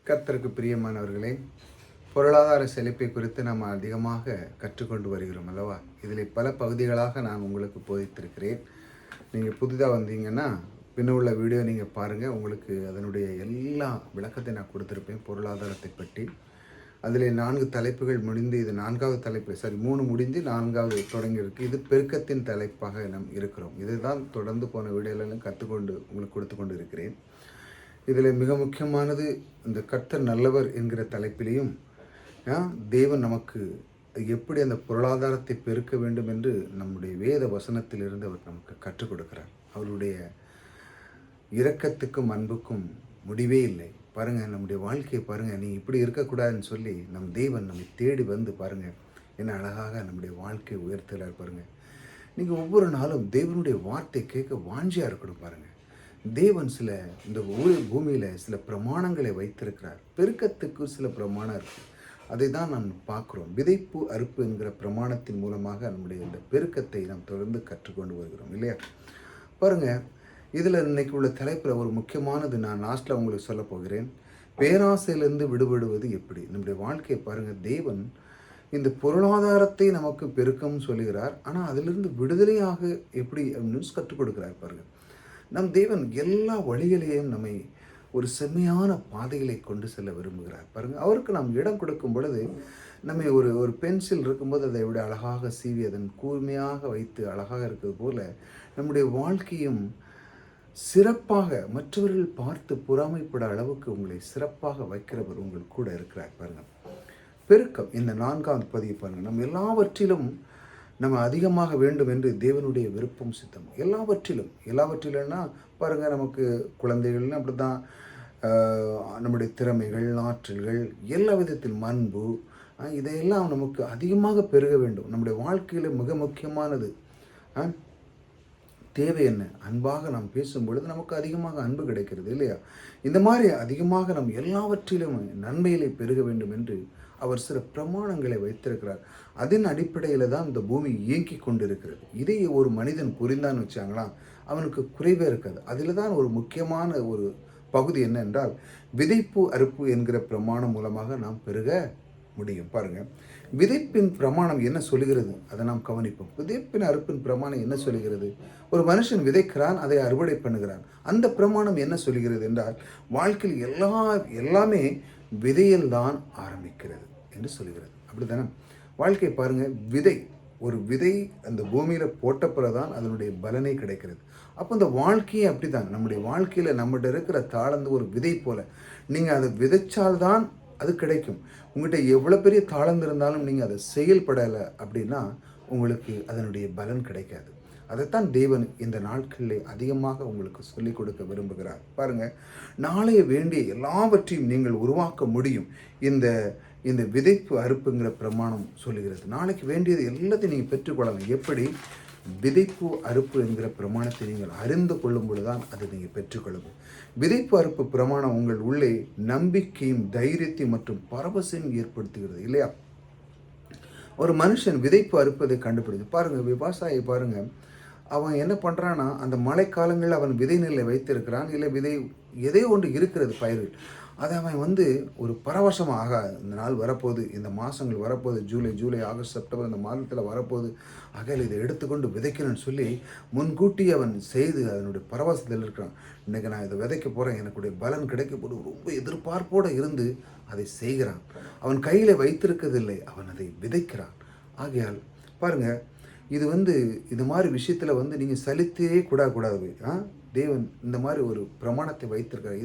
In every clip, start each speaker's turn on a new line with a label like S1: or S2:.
S1: கர்த்தருக்கு பிரியமானவர்களே, பொருளாதார செழிப்பை குறித்து நாம் அதிகமாக கற்றுக்கொண்டு வருகிறோம் அல்லவா? இதில் பல பகுதிகளாக நான் உங்களுக்கு போதித்திருக்கிறேன். நீங்கள் புதிதாக வந்தீங்கன்னா பின்ன உள்ள வீடியோ நீங்கள் பாருங்கள். உங்களுக்கு அதனுடைய எல்லா விளக்கத்தை நான் கொடுத்துருப்பேன் பொருளாதாரத்தை பற்றி. அதில் 4 தலைப்புகள் முடிந்து இது 4வது தலைப்பு, 3 முடிந்து 4வது தொடங்கியிருக்கு. இது பெருக்கத்தின் தலைப்பாக நாம் இருக்கிறோம். இதுதான் தொடர்ந்து போன வீடியோலாம் கற்றுக்கொண்டு உங்களுக்கு கொடுத்து கொண்டு இருக்கிறேன். இதில் மிக முக்கியமானது இந்த கர்த்தர் நல்லவர் என்கிற தலைப்பிலையும் தேவன் நமக்கு எப்படி அந்த பொருளாதாரத்தை பெருக்க வேண்டும் என்று நம்முடைய வேத வசனத்திலிருந்து அவர் நமக்கு கற்றுக் கொடுக்கிறார். அவருடைய இரக்கத்துக்கும் அன்புக்கும் முடிவே இல்லை. பாருங்கள், நம்முடைய வாழ்க்கையை பாருங்கள், நீ இப்படி இருக்கக்கூடாதுன்னு சொல்லி நம் தேவன் நம்மை தேடி வந்து பாருங்கள் என்ன அழகாக நம்முடைய வாழ்க்கையை உயர்த்தலார். பாருங்கள், நீங்கள் ஒவ்வொரு நாளும் தேவனுடைய வார்த்தை கேட்க வாஞ்சியாக இருக்கணும். பாருங்கள், தேவன் இந்த பூமியில் சில பிரமாணங்களை வைத்திருக்கிறார். பெருக்கத்துக்கு சில பிரமாணம் இருக்குது. அதை தான் நாம் பார்க்குறோம். விதைப்பு அறுப்பு என்கிற பிரமாணத்தின் மூலமாக நம்முடைய இந்த பெருக்கத்தை நாம் தொடர்ந்து கற்றுக்கொண்டு வருகிறோம் இல்லையா? பாருங்கள், இதில் இன்னைக்கு உள்ள தலைப்பில் ஒரு முக்கியமானது நான் லாஸ்ட்டில் உங்களுக்கு சொல்ல போகிறேன். பேராசையிலிருந்து விடுபடுவது எப்படி. நம்முடைய வாழ்க்கையை பாருங்கள், தேவன் இந்த பொருளாதாரத்தை நமக்கு பெருக்கம்னு சொல்லுகிறார். ஆனால் அதிலிருந்து விடுதலையாக எப்படி அப்படின்னு கற்றுக் கொடுக்குறார். பாருங்கள், நம் தேவன் எல்லா வழிகளையும் நம்மை ஒரு செம்மையான பாதைகளை கொண்டு செல்ல விரும்புகிறார். பாருங்கள், அவருக்கு நாம் இடம் கொடுக்கும் பொழுது நம்மை ஒரு பென்சில் இருக்கும்போது அதை விட அழகாக சீவி அதன் கூர்மையாக வைத்து அழகாக இருக்கிறது போல நம்முடைய வாழ்க்கையும் சிறப்பாக மற்றவர்கள் பார்த்து பொறாமைப்பட அளவுக்கு உங்களை சிறப்பாக வைக்கிறவர் உங்கள் கூட இருக்கிறார். பாருங்கள், பெருக்கம் இந்த 4வது பதிவு பாருங்கள். நம்ம எல்லாவற்றிலும் நம்ம அதிகமாக வேண்டும் என்று தேவனுடைய விருப்பம் சித்தம். எல்லாவற்றிலும்னா பாருங்கள், நமக்கு குழந்தைகள்னு அப்படி தான், நம்முடைய திறமைகள், ஆற்றல்கள், எல்லா விதத்திலும் அன்பு, இதையெல்லாம் நமக்கு அதிகமாக பெருக வேண்டும். நம்முடைய வாழ்க்கையில் மிக முக்கியமானது தேவை என்ன? அன்பாக நாம் பேசும் பொழுது நமக்கு அதிகமாக அன்பு கிடைக்கிறது இல்லையா? இந்த மாதிரி அதிகமாக நம் எல்லாவற்றிலும் நன்மையிலே பெருக வேண்டும் என்று அவர் சில பிரமாணங்களை வைத்திருக்கிறார். அதன் அடிப்படையில் தான் இந்த பூமி இயங்கி கொண்டிருக்கிறது. இதை ஒரு மனிதன் புரிந்தான்னு வச்சாங்களா, அவனுக்கு குறைவே இருக்காது. அதில் தான் ஒரு முக்கியமான ஒரு பகுதி என்ன என்றால், விதைப்பு அறுப்பு என்கிற பிரமாணம் மூலமாக நாம் பெருக முடியும். பாருங்கள், விதைப்பின் பிரமாணம் என்ன சொல்லுகிறது அதை நாம் கவனிப்போம். விதைப்பின் அறுப்பின் பிரமாணம் என்ன சொல்லுகிறது? ஒரு மனுஷன் விதைக்கிறான், அதை அறுவடை பண்ணுகிறான். அந்த பிரமாணம் என்ன சொல்லுகிறது என்றால், வாழ்க்கையில் எல்லாமே விதையில் தான் ஆரம்பிக்கிறது என்று சொல்லுகிறது. அப்படி தானே வாழ்க்கை? பாருங்கள், ஒரு விதை அந்த பூமியில் போட்ட பிறகுதான் அதனுடைய பலனை கிடைக்கிறது. அப்போ இந்த வாழ்க்கையே அப்படி தான். நம்முடைய வாழ்க்கையில் நம்மகிட்ட இருக்கிற தாளந்து ஒரு விதை போல. நீங்கள் அதை விதைச்சால்தான் அது கிடைக்கும். உங்கள்கிட்ட எவ்வளோ பெரிய தாளந்து இருந்தாலும் நீங்கள் அதை செயல்படலை அப்படின்னா உங்களுக்கு அதனுடைய பலன் கிடைக்காது. அதைத்தான் தேவன் இந்த நாட்களில் அதிகமாக உங்களுக்கு சொல்லிக் கொடுக்க விரும்புகிறார். பாருங்கள், நாளைய வேண்டிய எல்லாவற்றையும் நீங்கள் உருவாக்க முடியும். இந்த விதைப்பு அறுப்புங்கிற பிரமாணம் சொல்லுகிறது. நாளைக்கு வேண்டியது எல்லாத்தையும் நீங்கள் பெற்றுக்கொள்ளலாம். எப்படி? விதைப்பு அறுப்பு என்கிற பிரமாணத்தை நீங்கள் அறிந்து கொள்ளும் பொழுதுதான் அதை நீங்கள் பெற்றுக்கொள்ளும். விதைப்பு அறுப்பு பிரமாணம் உங்கள் உள்ளே நம்பிக்கையும் தைரியத்தையும் மற்றும் பரவசையும் ஏற்படுத்துகிறது இல்லையா? ஒரு மனுஷன் விதைப்பு அறுப்பதை கண்டுபிடிச்சு பாருங்கள், விவசாயி பாருங்கள், அவன் என்ன பண்ணுறான்னா, அந்த மழை காலங்களில் அவன் விதை நெல்லை வைத்திருக்கிறான், இல்லை எதே ஒன்று இருக்கிறது பயிர்கள், அதை அவன் ஒரு பரவசமாக இந்த நாள் வரப்போகுது, இந்த மாதங்கள் வரப்போகுது, ஜூலை ஆகஸ்ட் செப்டம்பர் இந்த மாதத்தில் வரப்போகுது, ஆகையில் இதை எடுத்துக்கொண்டு விதைக்கணும்னு சொல்லி முன்கூட்டி அவன் செய்து அதனுடைய பரவசத்தில் இருக்கிறான். இன்றைக்கி நான் இதை விதைக்க போகிறேன், எனக்குடைய பலன் கிடைக்க போது ரொம்ப எதிர்பார்ப்போடு இருந்து அதை செய்கிறான். அவன் கையில் வைத்திருக்கதில்லை, அவன் அதை விதைக்கிறான். ஆகையால் பாருங்கள், இது மாதிரி விஷயத்தில் நீங்கள் சலித்தே கூடாது. தேவன் இந்த மாதிரி ஒரு பிரமாணத்தை வைத்திருக்கிறார்.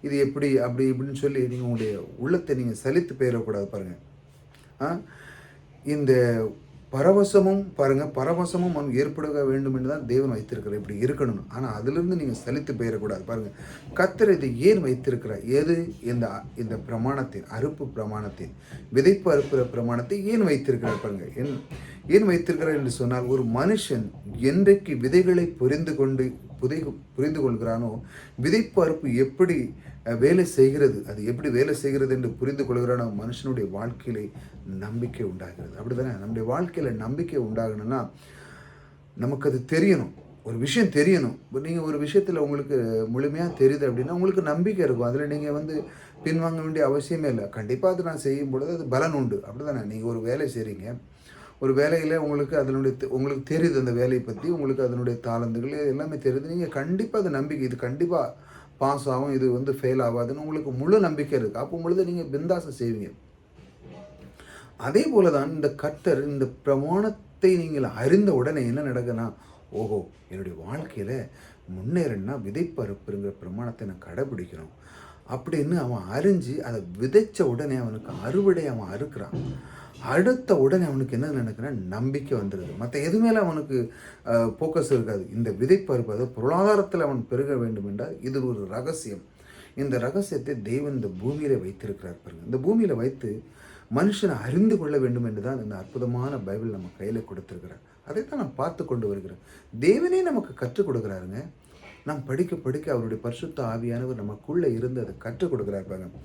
S1: இது எப்படி அப்படி இப்படின்னு சொல்லி நீங்கள் உங்களுடைய உள்ளத்தை நீங்கள் சலித்து போயிடக்கூடாது. பாருங்கள், இந்த பரவசமும் ஏற்படுக வேண்டும் என்று தான் தேவன் வைத்திருக்கிறார். இப்படி இருக்கணும். ஆனால் அதிலிருந்து நீங்கள் சலித்து போயிடக்கூடாது. பாருங்கள், கர்த்தர் இதை ஏன் வைத்திருக்கிறார்? எது? இந்த பிரமாணத்தின் அறுப்பு பிரமாணத்தின் விதைப்பு அறுப்புற பிரமாணத்தை ஏன் வைத்திருக்கிறார்? பாருங்கள், ஏன் வைத்திருக்கிறார் என்று சொன்னால், ஒரு மனுஷன் என்றைக்கு விதைகளை புரிந்து கொள்கிறானோ, விதைப்பு அறுப்பு எப்படி வேலை செய்கிறது, அது எப்படி வேலை செய்கிறது என்று புரிந்து கொள்கிறானோ, மனுஷனுடைய வாழ்க்கையிலே நம்பிக்கை உண்டாகிறது. அப்படி தானே? நம்முடைய வாழ்க்கையில் நம்பிக்கை உண்டாகணும்னா நமக்கு அது தெரியணும். ஒரு விஷயம் தெரியணும். இப்போ நீங்கள் ஒரு விஷயத்தில் உங்களுக்கு முழுமையாக தெரியுது அப்படின்னா உங்களுக்கு நம்பிக்கை இருக்கும். அதில் நீங்கள் பின்வாங்க வேண்டிய அவசியமே இல்லை. கண்டிப்பாக அது நான் செய்யும் பொழுது அது பலன் உண்டு. அப்படி தானே? நீங்கள் ஒரு வேலை செய்கிறீங்க. ஒரு வேலையில் உங்களுக்கு அதனுடைய உங்களுக்கு தெரியுது அந்த வேலையை பற்றி, உங்களுக்கு அதனுடைய தாளந்துகள் எல்லாமே தெரியுது. நீங்கள் கண்டிப்பாக அது நம்பிக்கை, இது கண்டிப்பாக பாஸ் ஆகும், இது வந்து ஃபெயில் ஆகாதுன்னு உங்களுக்கு முழு நம்பிக்கை இருக்குது. அப்போ பொழுது நீங்கள் பிந்தாசை செய்வீங்க. அதே போல தான் இந்த கர்த்தர் இந்த பிரமாணத்தை நீங்கள் அறிந்த உடனே என்ன நடக்குன்னா, ஓஹோ! என்னுடைய வாழ்க்கையில் முன்னேறணும்னா விதைப்பறுப்புங்கிற பிரமாணத்தை நான் கடைபிடிக்கணும் அப்படின்னு அவன் அறிஞ்சு அதை விதைச்ச உடனே அவனுக்கு அறுவடை அவன் அறுக்கிறான். அடுத்த உடனே அவனுக்கு என்ன நினைக்குன்னா, நம்பிக்கை வந்துடுது. மற்ற எது மேலே அவனுக்கு ஃபோக்கஸ் இருக்காது. இந்த விதைப்பறுப்பு, அதாவது பொருளாதாரத்தில் அவன் பெருக வேண்டும் என்றால் இது ஒரு ரகசியம். இந்த ரகசியத்தை தேவன் இந்த பூமியில வைத்திருக்கிறார் பாருங்க. இந்த பூமியில வைத்து மனுஷனை அறிந்து கொள்ள வேண்டும் என்று தான் இந்த அற்புதமான பைபிள் நம்ம கையில் கொடுத்துருக்கிறார். அதை தான் நான் பார்த்து கொண்டு வருகிறேன். தேவனே நமக்கு கற்றுக் கொடுக்குறாருங்க. நாம் படிக்க படிக்க அவருடைய பரிசுத்த ஆவியானவர் நமக்குள்ளே இருந்து அதை கற்றுக் கொடுக்குறார் பாருங்க.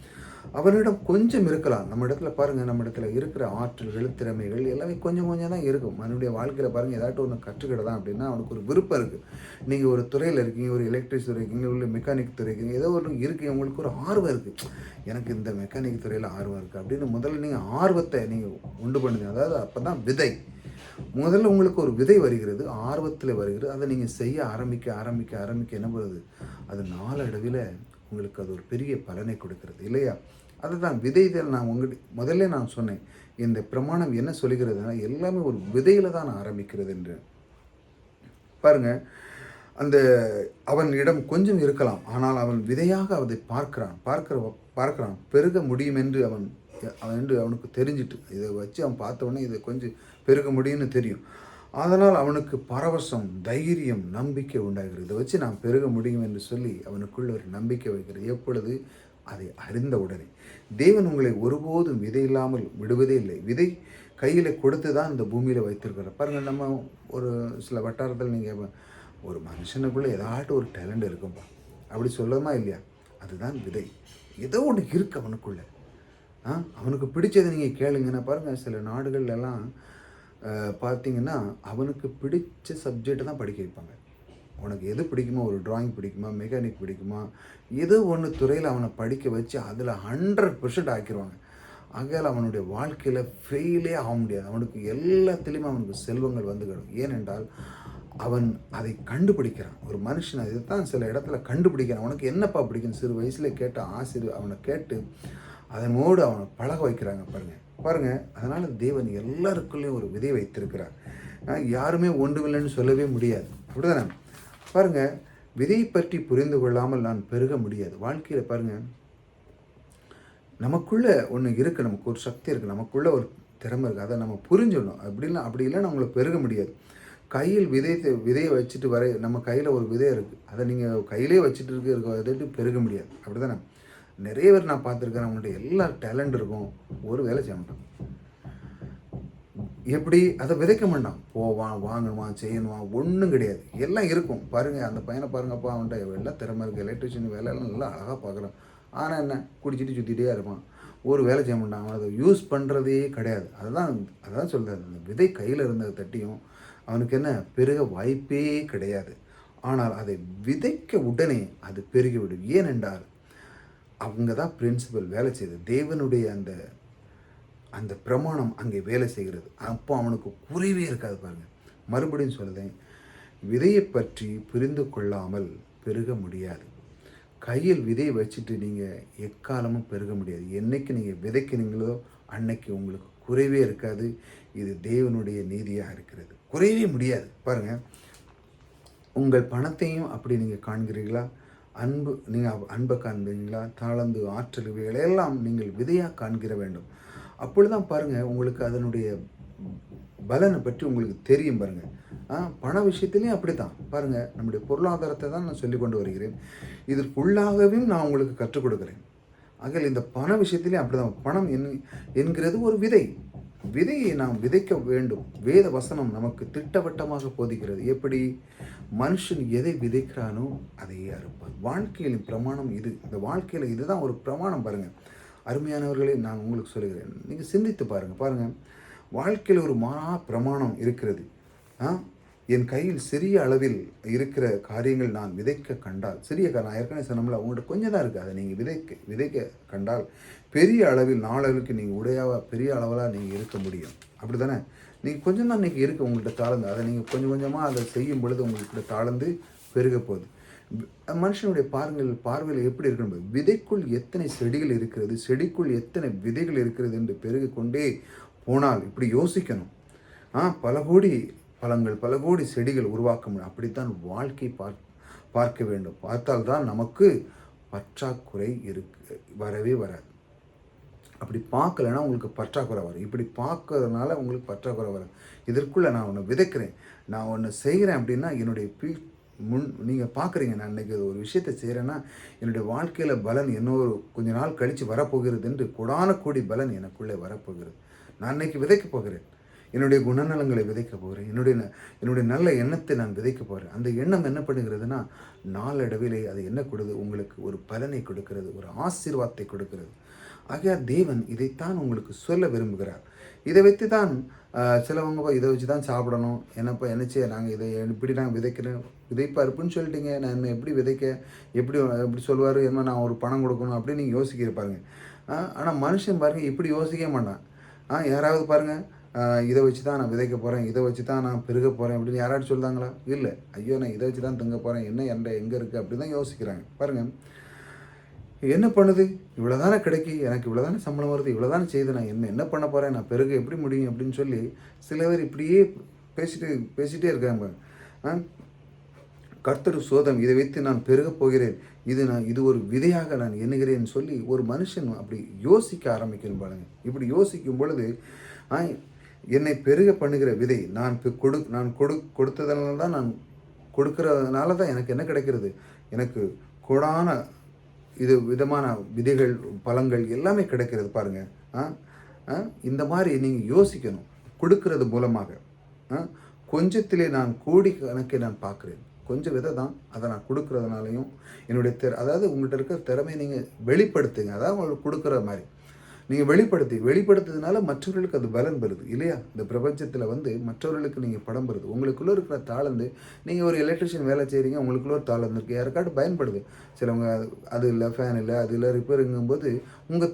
S1: அவனிடம் கொஞ்சம் இருக்கலாம். நம்ம இடத்துல பாருங்கள், நம்ம இடத்துல இருக்கிற ஆற்றல்கள், திறமைகள் எல்லாமே கொஞ்சம் கொஞ்சம் தான் இருக்கும். மனுடைய வாழ்க்கையில் பாருங்கள், ஏதாட்டும் ஒன்று கற்றுக்கிடதான் அப்படின்னா அவனுக்கு ஒரு விருப்பம் இருக்குது. நீங்கள் ஒரு துறையில் இருக்கீங்க, ஒரு எலக்ட்ரிக் துறை இருக்கீங்க, இல்லை மெக்கானிக் துறை இருக்கீங்க, ஏதோ ஒன்று இருக்கீங்க, உங்களுக்கு ஒரு ஆர்வம் இருக்குது. எனக்கு இந்த மெக்கானிக் துறையில் ஆர்வம் இருக்குது அப்படின்னு முதல்ல நீங்கள் ஆர்வத்தை நீங்கள் உண்டு பண்ணுங்க. அதாவது அப்போ தான் விதை முதல்ல உங்களுக்கு ஒரு விதை வருகிறது, ஆர்வத்தில் வருகிறது. அதை நீங்கள் செய்ய ஆரம்பிக்க ஆரம்பிக்க ஆரம்பிக்க என்ன பண்ணுறது, அது நாளடைவில் உங்களுக்கு அது ஒரு பெரிய பலனை கொடுக்கிறது இல்லையா? அதுதான் விதைகள். நான் முதல்ல நான் சொன்னேன், இந்த பிரமாணம் என்ன சொல்லுகிறதுனா எல்லாமே ஒரு விதையில் தான் ஆரம்பிக்கிறது என்று. பாருங்க, அந்த அவனிடம் கொஞ்சம் இருக்கலாம், ஆனால் அவன் விதையாக அதை பார்க்கிறான் பெருக முடியும் என்று அவனுக்கு தெரிஞ்சிட்டு, இதை வச்சு அவன் பார்த்தவொடனே இதை கொஞ்சம் பெருக முடியும்னு தெரியும். அதனால் அவனுக்கு பரவசம், தைரியம், நம்பிக்கை உண்டாகிறது. இதை வச்சு நான் பெருக முடியும் என்று சொல்லி அவனுக்குள்ள ஒரு நம்பிக்கை வைக்கிறது. எப்பொழுது அதை அறிந்த உடனே. தேவன் உங்களை ஒருபோதும் விதை இல்லாமல் விடுவதே இல்லை. விதை கையில் கொடுத்து தான் இந்த பூமியில் வைத்திருக்கிறார் பாருங்கள். நம்ம ஒரு சில வட்டாரத்தில் நீங்கள் ஒரு மனுஷனுக்குள்ளே ஏதாட்டும் ஒரு டேலண்ட் இருக்கும்பா அப்படி சொல்லமா இல்லையா? அதுதான் விதை. ஏதோ ஒன்று இருக்குது அவனுக்குள்ளே. அவனுக்கு பிடிச்சதை நீங்கள் கேளுங்கன்னா பாருங்கள், சில நாடுகள்லாம் பார்த்திங்கன்னா அவனுக்கு பிடிச்ச சப்ஜெக்டை தான் படிக்க வைப்பாங்க. உனக்கு எது பிடிக்குமோ, ஒரு ட்ராயிங் பிடிக்குமா, மெக்கானிக் பிடிக்குமா, ஏதோ ஒன்று துறையில் அவனை படிக்க வச்சு அதில் 100% ஆக்கிடுவாங்க. ஆகையால் அவனுடைய வாழ்க்கையில் ஃபெயிலே ஆக முடியாது. அவனுக்கு எல்லாத்துலேயுமே அவனுக்கு செல்வங்கள் வந்து கிடும். ஏனென்றால் அவன் அதை கண்டுபிடிக்கிறான். ஒரு மனுஷன் அதை தான் சில இடத்துல கண்டுபிடிக்கிறான். அவனுக்கு என்னப்பா பிடிக்கும் சிறு வயசில் கேட்ட ஆசிரியர் அவனை கேட்டு அதனோடு அவனை பழக வைக்கிறாங்க பாருங்கள். அதனால் தேவன் எல்லாருக்குள்ளேயும் ஒரு விதை வைத்திருக்கிறார். யாருமே ஒன்றுமில்லைன்னு சொல்லவே முடியாது. அப்படிதானே? பாருங்கள், விதையை பற்றி புரிந்து கொள்ளாமல் நான் பெருக முடியாது. வாழ்க்கையில் பாருங்கள், நமக்குள்ளே ஒன்று இருக்குது, நமக்கு ஒரு சக்தி இருக்குது, நமக்குள்ளே ஒரு திறமை இருக்குது. அதை நம்ம புரிஞ்சிடணும். அப்படி இல்லைன்னா நம்மளை பெருக முடியாது. கையில் விதையை வச்சுட்டு நம்ம கையில் ஒரு விதை இருக்குது, அதை நீங்கள் கையிலே வச்சுட்டு அதை பெருக முடியாது. அப்படி தானே? நிறைய பேர் நான் பார்த்துருக்கேன், அவங்கள்ட்ட எல்லா டேலண்ட் இருக்கும், ஒரு வேலை செய்ய மாட்டான். எப்படி அதை விதைக்க மாட்டான். போவான், வாங்கணுவான், செய்யணுவான், ஒன்றும் கிடையாது. எல்லாம் இருக்கும் பாருங்கள். அந்த பையனை பாருங்கப்பா, அவன்கிட்ட எல்லாம் திறமை இருக்குது, எலக்ட்ரிஷியன் வேலையெல்லாம் நல்லா அழகாக பார்க்குறான். ஆனால் என்ன, குடிச்சிட்டு சுற்றிட்டே இருப்பான், ஒரு வேலை செய்ய மாட்டான். அவன் அதை யூஸ் பண்ணுறதே கிடையாது. அதான் சொல்கிறார், அந்த விதை கையில் இருந்த தட்டியும் அவனுக்கு என்ன பெருக வாய்ப்பே கிடையாது. ஆனால் அதை விதைக்க உடனே அது பெருகிவிடும். ஏனென்றால் அவங்க தான் பிரின்சிபல் வேலை செய்யுது. தேவனுடைய அந்த பிரமாணம் அங்கே வேலை செய்கிறது. அப்போ அவனுக்கு குறைவே இருக்காது பாருங்கள். மறுபடியும் சொல்லுதேன், விதையை பற்றி புரிந்து கொள்ளாமல் பெருக முடியாது. கையில் விதையை வச்சுட்டு நீங்கள் எக்காலமும் பெருக முடியாது. என்றைக்கு நீங்கள் விதைக்கிறீங்களோ அன்னைக்கு உங்களுக்கு குறைவே இருக்காது. இது தேவனுடைய நீதியாக இருக்கிறது. குறையவே முடியாது. பாருங்கள், உங்கள் பணத்தையும் அப்படி நீங்கள் காண்கிறீர்களா? நீங்கள் அன்பை காண்பீங்களா? தாளந்து, ஆற்றல், இவைகளெல்லாம் நீங்கள் விதையாக காண்கிற வேண்டும். அப்பொழுது தான் பாருங்கள் உங்களுக்கு அதனுடைய பலனை பற்றி உங்களுக்கு தெரியும் பாருங்கள். பண விஷயத்துலேயும் அப்படி தான் பாருங்கள். நம்முடைய பொருளாதாரத்தை தான் நான் சொல்லி கொண்டு வருகிறேன். இதற்குள்ளாகவே நான் உங்களுக்கு கற்றுக் கொடுக்குறேன். ஆகையால் இந்த பண விஷயத்துலேயும் அப்படி தான். பணம் என்கிறது ஒரு விதையை நாம் விதைக்க வேண்டும். வேத வசனம் நமக்கு திட்டவட்டமாக போதிக்கிறது. எப்படி மனுஷன் எதை விதைக்கிறானோ அதையே அறுப்பான். வாழ்க்கையின் பிரமாணம் இது. இந்த வாழ்க்கையில் இதுதான் ஒரு பிரமாணம் பாருங்கள். அருமையானவர்களே, நான் உங்களுக்கு சொல்லுகிறேன், நீங்கள் சிந்தித்து பாருங்கள். வாழ்க்கையில் ஒரு பிரமாணம் இருக்கிறது. என் கையில் சிறிய அளவில் இருக்கிற காரியங்கள் நான் விதைக்க கண்டால், நான் ஏற்கனவே சொன்னோம்ல, உங்கள்கிட்ட கொஞ்சம் தான் இருக்குது, அதை நீங்கள் விதைக்க கண்டால் பெரிய அளவில் நாளளவுக்கு நீங்கள் உடையாவா பெரிய அளவில் நீங்கள் இருக்க முடியும். அப்படி தானே? நீங்கள் கொஞ்சம் தான் இன்றைக்கி இருக்குது உங்கள்கிட்ட தாழ்ந்து, அதை நீங்கள் கொஞ்சம் கொஞ்சமாக அதை செய்யும் பொழுது உங்கள்கிட்ட தாழ்ந்து பெருக போகுது. மனுஷனுடைய பார்வையில் எப்படி இருக்கணும்? விதைக்குள் எத்தனை செடிகள் இருக்கிறது, செடிக்குள் எத்தனை விதைகள் இருக்கிறது என்று பெருகிக்கொண்டே போனால் இப்படி யோசிக்கணும். பல கோடி பழங்கள், பல கோடி செடிகள் உருவாக்க முடியும். அப்படித்தான் வாழ்க்கை பார்க்க வேண்டும். பார்த்தால்தான் நமக்கு பற்றாக்குறை வரவே வராது. அப்படி பார்க்கலைன்னா உங்களுக்கு பற்றாக்குறை வரும். இப்படி பார்க்கறதுனால உங்களுக்கு பற்றாக்குறை வரும். இதற்குள்ளே நான் ஒன்று விதைக்கிறேன், நான் ஒன்று செய்கிறேன் அப்படின்னா என்னுடைய நீங்கள் பார்க்குறீங்க, நான் இன்றைக்கி ஒரு விஷயத்தை செய்கிறேன்னா என்னுடைய வாழ்க்கையில் பலன் இன்னொரு கொஞ்ச நாள் கழித்து வரப்போகிறது என்று கொடான கோடி பலன் எனக்குள்ளே வரப்போகிறது. நான் இன்றைக்கி விதைக்க போகிறேன், என்னுடைய குணநலங்களை விதைக்க போகிறேன், என்னுடைய நல்ல எண்ணத்தை நான் விதைக்க போகிறேன். அந்த எண்ணம் என்ன பண்ணுகிறதுனா நாளடைவிலே அது என்ன கொடுது? உங்களுக்கு ஒரு பலனை கொடுக்கிறது, ஒரு ஆசீர்வாதத்தை கொடுக்கிறது. ஆகையால் தேவன் இதைத்தான் உங்களுக்கு சொல்ல விரும்புகிறார். இதை வைத்து தான் சிலவங்க இதை வச்சு தான் சாப்பிடணும், என்னப்பா என்னச்சே நாங்கள் இதை இப்படி நாங்கள் விதைக்கிறேன், விதைப்பாருப்புன்னு சொல்லிட்டீங்க, நான் எப்படி விதைக்க எப்படி சொல்லுவார், என்ன நான் ஒரு பணம் கொடுக்கணும் அப்படின்னு நீங்கள் யோசிக்கிறப்பாருங்க. ஆனால் மனுஷன் பாருங்கள் இப்படி யோசிக்க மாட்டான். யாராவது பாருங்கள் இதை வச்சு தான் நான் விதைக்க போகிறேன், இதை வச்சு தான் நான் பெருக போகிறேன் அப்படின்னு யாராவது சொல்லுதாங்களா? இல்லை. ஐயோ நான் இதை வச்சு தான் தங்க போகிறேன், எங்கே இருக்குது அப்படி தான் யோசிக்கிறாங்க. பாருங்கள் என்ன பண்ணுது, இவ்வளோ தானே கிடைக்கி, எனக்கு இவ்வளோ தானே சம்பளம் வருது, இவ்வளோ தானே செய்து, நான் என்ன பண்ண போகிறேன், நான் பெருக எப்படி முடியும் அப்படின்னு சொல்லி சில பேர் இப்படியே பேசிகிட்டே இருக்காங்க. கர்த்தர் சோதம், இதை வைத்து நான் பெருகப் போகிறேன், இது ஒரு விதையாக நான் எண்ணுகிறேன்னு சொல்லி ஒரு மனுஷன் அப்படி யோசிக்க ஆரம்பிக்கணும் பாருங்க. இப்படி யோசிக்கும் பொழுது என்னை பெருக பண்ணுகிற விதை நான் கொடுத்ததுனால தான், நான் கொடுக்கறதுனால தான் எனக்கு என்ன கிடைக்கிறது, எனக்கு கொடான விதமான விதைகள், பழங்கள் எல்லாமே கிடைக்கிறது பாருங்கள். இந்த மாதிரி நீங்கள் யோசிக்கணும். கொடுக்கறது மூலமாக கொஞ்சத்திலே நான் கோடிக்கணக்கை நான் பார்க்குறேன். கொஞ்சம் விதை தான், அதை நான் கொடுக்குறதுனாலையும் என்னுடைய அதாவது உங்கள்கிட்ட இருக்கிற திறமையை நீங்கள் வெளிப்படுத்துங்க. அதாவது உங்களுக்கு கொடுக்குற மாதிரி நீங்கள் வெளிப்படுத்துறதுனால மற்றவர்களுக்கு அது பலன் வருது இல்லையா? இந்த பிரபஞ்சத்தில் மற்றவர்களுக்கு நீங்கள் படம் வருது. உங்களுக்குள்ளே இருக்கிற தாளந்து, நீங்கள் ஒரு எலக்ட்ரிஷியன் வேலை செய்கிறீங்க, உங்களுக்குள்ளே ஒரு தாளந்து இருக்குது, யாருக்காட்டும் பயன்படுது. சிலவங்க அது இல்லை, ஃபேன் இல்லை, அது இல்லை, ரிப்பேருங்கும்போது உங்கள்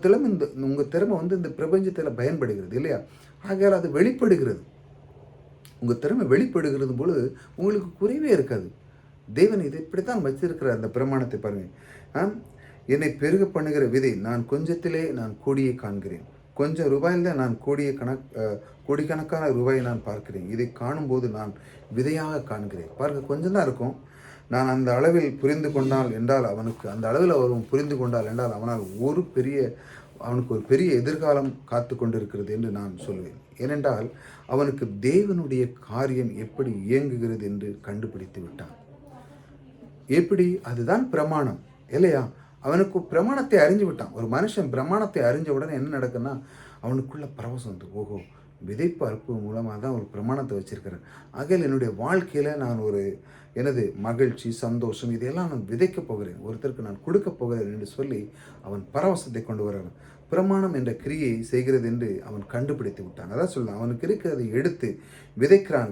S1: திறமை இந்த பிரபஞ்சத்தில் பயன்படுகிறது இல்லையா? ஆகையால் அது வெளிப்படுகிறது. உங்கள் திறமை வெளிப்படுகிறது பொழுது உங்களுக்கு குறைவே இருக்காது. தேவன் இதை இப்படி தான் வச்சிருக்கிற அந்த பிரமாணத்தை பாருங்கள். என்னை பெருக பண்ணுகிற விதை, நான் கொஞ்சத்திலே நான் கோடியை காண்கிறேன், கொஞ்சம் ரூபாயில் தான் நான் கோடிக்கணக்கான ரூபாயை நான் பார்க்கிறேன். இதை காணும்போது நான் விதையாக காண்கிறேன். பாருங்கள், கொஞ்சம் தான் இருக்கும். நான் அந்த அளவில் புரிந்து கொண்டால் என்றால் அவனுக்கு, அந்த அளவில் அவன் புரிந்து கொண்டால் என்றால் அவனுக்கு ஒரு பெரிய எதிர்காலம் காத்து கொண்டிருக்கிறது என்று நான் சொல்வேன். ஏனென்றால் அவனுக்கு தேவனுடைய காரியம் எப்படி இயங்குகிறது என்று கண்டுபிடித்து விட்டான். எப்படி? அதுதான் பிரமாணம் இல்லையா? அவனுக்கு பிரமாணத்தை அறிஞ்சு விட்டான். ஒரு மனுஷன் பிரமாணத்தை அறிஞ்ச உடனே என்ன நடக்குன்னா அவனுக்குள்ள பரவசம் வந்து, ஓஹோ, விதைப்பு அறுப்பு மூலமாக தான் ஒரு பிரமாணத்தை வச்சிருக்கிறேன். ஆகையில் என்னுடைய வாழ்க்கையில் நான் ஒரு மகிழ்ச்சி, சந்தோஷம் இதையெல்லாம் நான் விதைக்கப் போகிறேன், ஒருத்தருக்கு நான் கொடுக்க போகிறேன் என்று சொல்லி அவன் பரவசத்தை கொண்டு வரான். பிரமாணம் என்ற கிரியை செய்கிறது என்று அவன் கண்டுபிடித்து விட்டான். அதான் சொல்லுவான், அவனுக்கு இருக்கிறதை எடுத்து விதைக்கிறான்.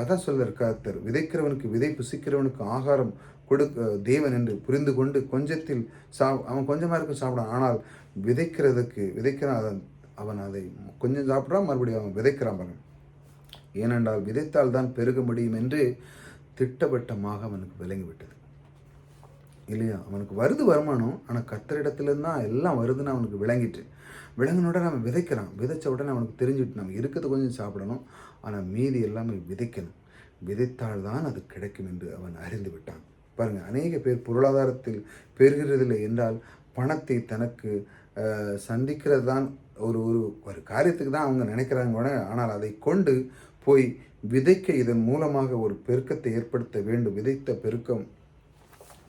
S1: அதான் சொல்ற கர்த்தர், விதைக்கிறவனுக்கு விதை, புசிக்கிறவனுக்கு ஆகாரம் தேவன் என்று புரிந்து கொண்டு கொஞ்சத்தில் அவன் கொஞ்சமாக இருக்கும் சாப்பிடான். ஆனால் விதைக்கிறான், அவன் அதை கொஞ்சம் சாப்பிட்றான், மறுபடியும் அவன் விதைக்கிறான் பாருங்க. ஏனென்றால் விதைத்தால் தான் பெருக முடியும் என்று திட்டவட்டமாக அவனுக்கு விளங்கிவிட்டது இல்லையா? அவனுக்கு வருது வருமானம், ஆனால் கர்த்தரிடத்துலேருந்து தான் எல்லாம் வருதுன்னு அவனுக்கு விளங்கினுடன் அவன் விதைக்கிறான். விதைச்ச உடனே அவனுக்கு தெரிஞ்சுட்டு நம்ம இருக்கிறது கொஞ்சம் சாப்பிடணும், ஆனால் மீதி எல்லாமே விதைக்கணும். விதைத்தால் தான் அது கிடைக்கும் என்று அவன் அறிந்து விட்டான். பாருங்கள், அநேக பேர் பொருளாதாரத்தில் பெறுகிறதில்லை என்றால் பணத்தை தனக்கு சந்திக்கிறது தான் ஒரு காரியத்துக்கு தான் அவங்க நினைக்கிறாங்க. ஆனால் அதை கொண்டு போய் விதைக்க, இதன் மூலமாக ஒரு பெருக்கத்தை ஏற்படுத்த வேண்டும், விதைத்த பெருக்கம்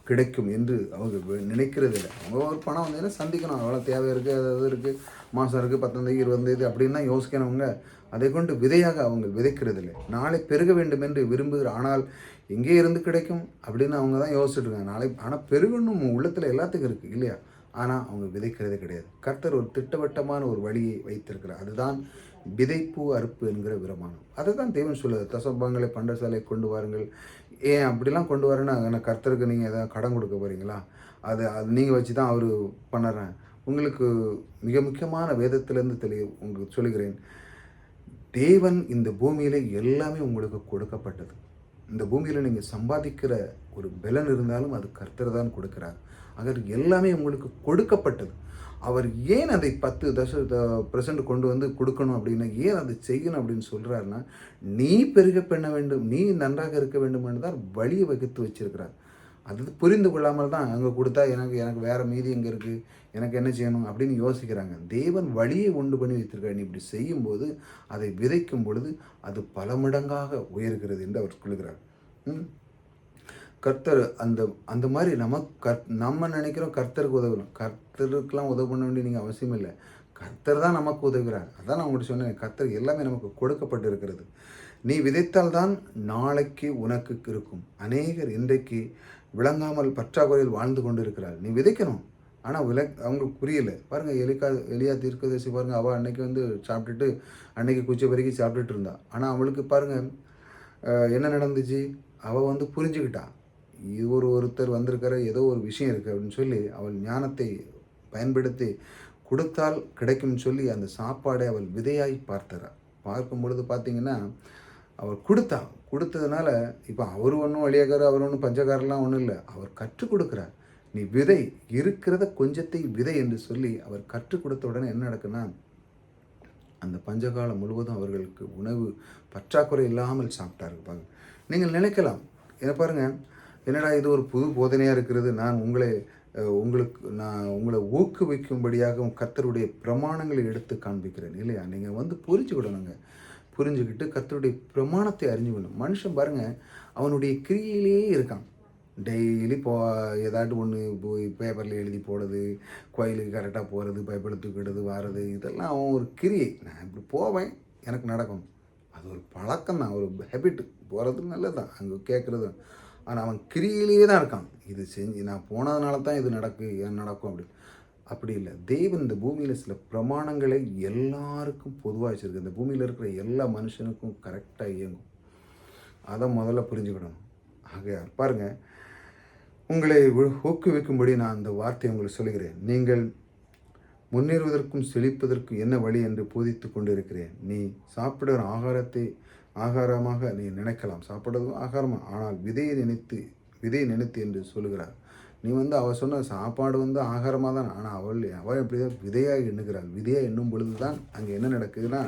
S1: கிடைக்கும் என்று அவங்க நினைக்கிறது இல்லை. அவங்க ஒரு பணம் சந்திக்கணும், அவ்வளோ தேவை இருக்குது, அது இருக்குது, மாதம் இருக்குது, 10 20 அப்படின்னு தான் யோசிக்கணுங்க. அதை கொண்டு விதையாக அவங்க விதைக்கிறது இல்லை. நாளை பெருக வேண்டும் என்று விரும்புகிற, ஆனால் எங்கே இருந்து கிடைக்கும் அப்படின்னு அவங்க தான் யோசிச்சுட்டு இருக்காங்க. ஆனால் பெருகணும் உள்ளத்தில் எல்லாத்துக்கும் இருக்குது இல்லையா? ஆனால் அவங்க விதைக்கிறதே கிடையாது. கர்த்தர் ஒரு திட்டவட்டமான ஒரு வழியை வைத்திருக்கிறார். அதுதான் விதைப்பு அறுப்பு என்கிற பிரமாணம். அதை தான் தேவன் சொல்லுது, தசமபாகங்களை பண்டசாலை கொண்டு வாருங்கள். ஏன் அப்படிலாம் கொண்டு வரேன்னா, கர்த்தருக்கு நீங்கள் எதாவது கடன் கொடுக்க போகிறீங்களா? அது அது நீங்கள் வச்சு தான் அவர் பண்ணுறேன். உங்களுக்கு மிக முக்கியமான வேதத்திலேருந்து உங்களுக்கு சொல்லுகிறேன். தேவன் இந்த பூமியில் எல்லாமே உங்களுக்கு கொடுக்கப்பட்டது. இந்த பூமியில் நீங்கள் சம்பாதிக்கிற ஒரு பலன் இருந்தாலும் அது கர்த்தர் தான் கொடுக்கிறார். அவர் எல்லாமே உங்களுக்கு கொடுக்கப்பட்டது. அவர் ஏன் அதை 10% கொண்டு வந்து கொடுக்கணும் அப்படின்னா, ஏன் அதை செய்யணும் அப்படின்னு சொல்கிறாருன்னா, நீ பெருக பண்ண வேண்டும், நீ நன்றாக இருக்க வேண்டும் என்று தான் வழியை வகுத்து வச்சிருக்கிறார். அது புரிந்து கொள்ளாமல் தான் அங்கே கொடுத்தா எனக்கு எனக்கு வேறு மீதி எங்கே இருக்குது, எனக்கு என்ன செய்யணும் அப்படின்னு யோசிக்கிறாங்க. தேவன் வழியை உண்டு பண்ணி வைத்திருக்கார். நீ இப்படி செய்யும்போது, அதை விதைக்கும் பொழுது அது பல மடங்காக உயர்கிறது என்று அவர் சொல்கிறார். கர்த்தர் அந்த அந்த மாதிரி நம்ம நினைக்கிறோம் கர்த்தருக்கு உதவணும். கர்த்தருக்கெலாம் உதவி பண்ண வேண்டிய நீங்கள் அவசியம் இல்லை. கர்த்தர் தான் நமக்கு உதவுகிறார். அதான் நான் உங்கள்கிட்ட சொன்னேன், கர்த்தர் எல்லாமே நமக்கு கொடுக்கப்பட்டு இருக்கிறது. நீ விதைத்தால் தான் நாளைக்கு உனக்கு இருக்கும். அநேகர் இன்றைக்கு விளங்காமல் பற்றாக்குறையில் வாழ்ந்து கொண்டு இருக்கிறார். நீ விதைக்கணும், ஆனால் அவங்களுக்கு புரியல. பாருங்கள், எலியா தீர்க்கதரிசி பாருங்கள், அவள் அன்னைக்கு வந்து சாப்பிட்டுட்டு அன்னைக்கு குச்சி வரைக்கு சாப்பிட்டுட்டு இருந்தா. ஆனால் அவளுக்கு பாருங்கள் என்ன நடந்துச்சு, அவள் வந்து புரிஞ்சுக்கிட்டா. இது ஒருத்தர் வந்திருக்கிற ஏதோ ஒரு விஷயம் இருக்குது அப்படின்னு சொல்லி அவள் ஞானத்தை பயன்படுத்தி கொடுத்தால் கிடைக்கும்னு சொல்லி அந்த சாப்பாடை அவள் விதையாய் பார்த்துறாள். பார்க்கும் பொழுது பார்த்திங்கன்னா அவர் கொடுத்ததுனால இப்போ அவர் ஒன்றும் வழியாக்கார், அவர் ஒன்றும் பஞ்சக்காரெலாம் ஒன்றும் இல்லை. அவர் கற்றுக் கொடுக்குறார். நீ விதை, இருக்கிறத கொஞ்சத்தை விதை என்று சொல்லி அவர் கற்றுக் கொடுத்த உடனே என்ன நடக்குன்னா, அந்த பஞ்சகாலம் முழுவதும் அவர்களுக்கு உணவு பற்றாக்குறை இல்லாமல் சாப்பிட்டார்கள். பாருங்கள், நீங்கள் நினைக்கலாம், என்ன பாருங்கள், என்னடா இது ஒரு புது போதனையாக இருக்கிறது, நான் உங்களை ஊக்குவிக்கும்படியாக கர்த்தருடைய பிரமாணங்களை எடுத்து காண்பிக்கிறேன் இல்லையா? நீங்கள் வந்து புரிஞ்சுக்கிடணுங்க. புரிஞ்சுக்கிட்டு கர்த்தருடைய பிரமாணத்தை அறிஞ்சுக்கணும். மனுஷன் பாருங்கள், அவனுடைய கிரியிலேயே இருக்கான். டெய்லி ஏதாட்டு ஒன்று போய் பேப்பரில் எழுதி போடுறது, கோயிலுக்கு கரெக்டாக போகிறது, பைபிளை தூக்கிடுறது, வாரது, இதெல்லாம் அவன் ஒரு கிரியை. நான் இப்படி போவேன், எனக்கு நடக்கும். அது ஒரு பழக்கம் தான், ஒரு ஹேபிட். போகிறது நல்லது தான், அங்கே கேட்குறது. ஆனால் அவன் கிரியிலேயே தான் இருக்கான். இது செஞ்சு நான் போனதுனால தான் இது நடக்கும் அப்படி இல்லை. தேவன் இந்த பூமியில் சில பிரமாணங்களை எல்லாருக்கும் பொதுவாக வச்சுருக்கு. இந்த பூமியில் இருக்கிற எல்லா மனுஷனுக்கும் கரெக்டாக இயங்கும். அதை முதல்ல புரிஞ்சுக்கிடணும். ஆக பாருங்கள், உங்களை ஊக்குவிக்கும்படி நான் அந்த வார்த்தையை உங்களுக்கு சொல்கிறேன். நீங்கள் முன்னேறுவதற்கும் செழிப்பதற்கும் என்ன வழி என்று போதித்து கொண்டு இருக்கிறேன். நீ சாப்பிடுற ஆகாரமாக நீ நினைக்கலாம், சாப்பிடுறதும் ஆகாரமாக. ஆனால் விதை நினைத்து என்று சொல்லுகிறார். நீ வந்து அவள் சொன்ன சாப்பாடு வந்து ஆகாரமாக தான், ஆனால் அவள் எப்படி தான் விதையாக எண்ணுகிறாள். விதையாக எண்ணும் பொழுது தான் அங்கே என்ன நடக்குதுன்னா,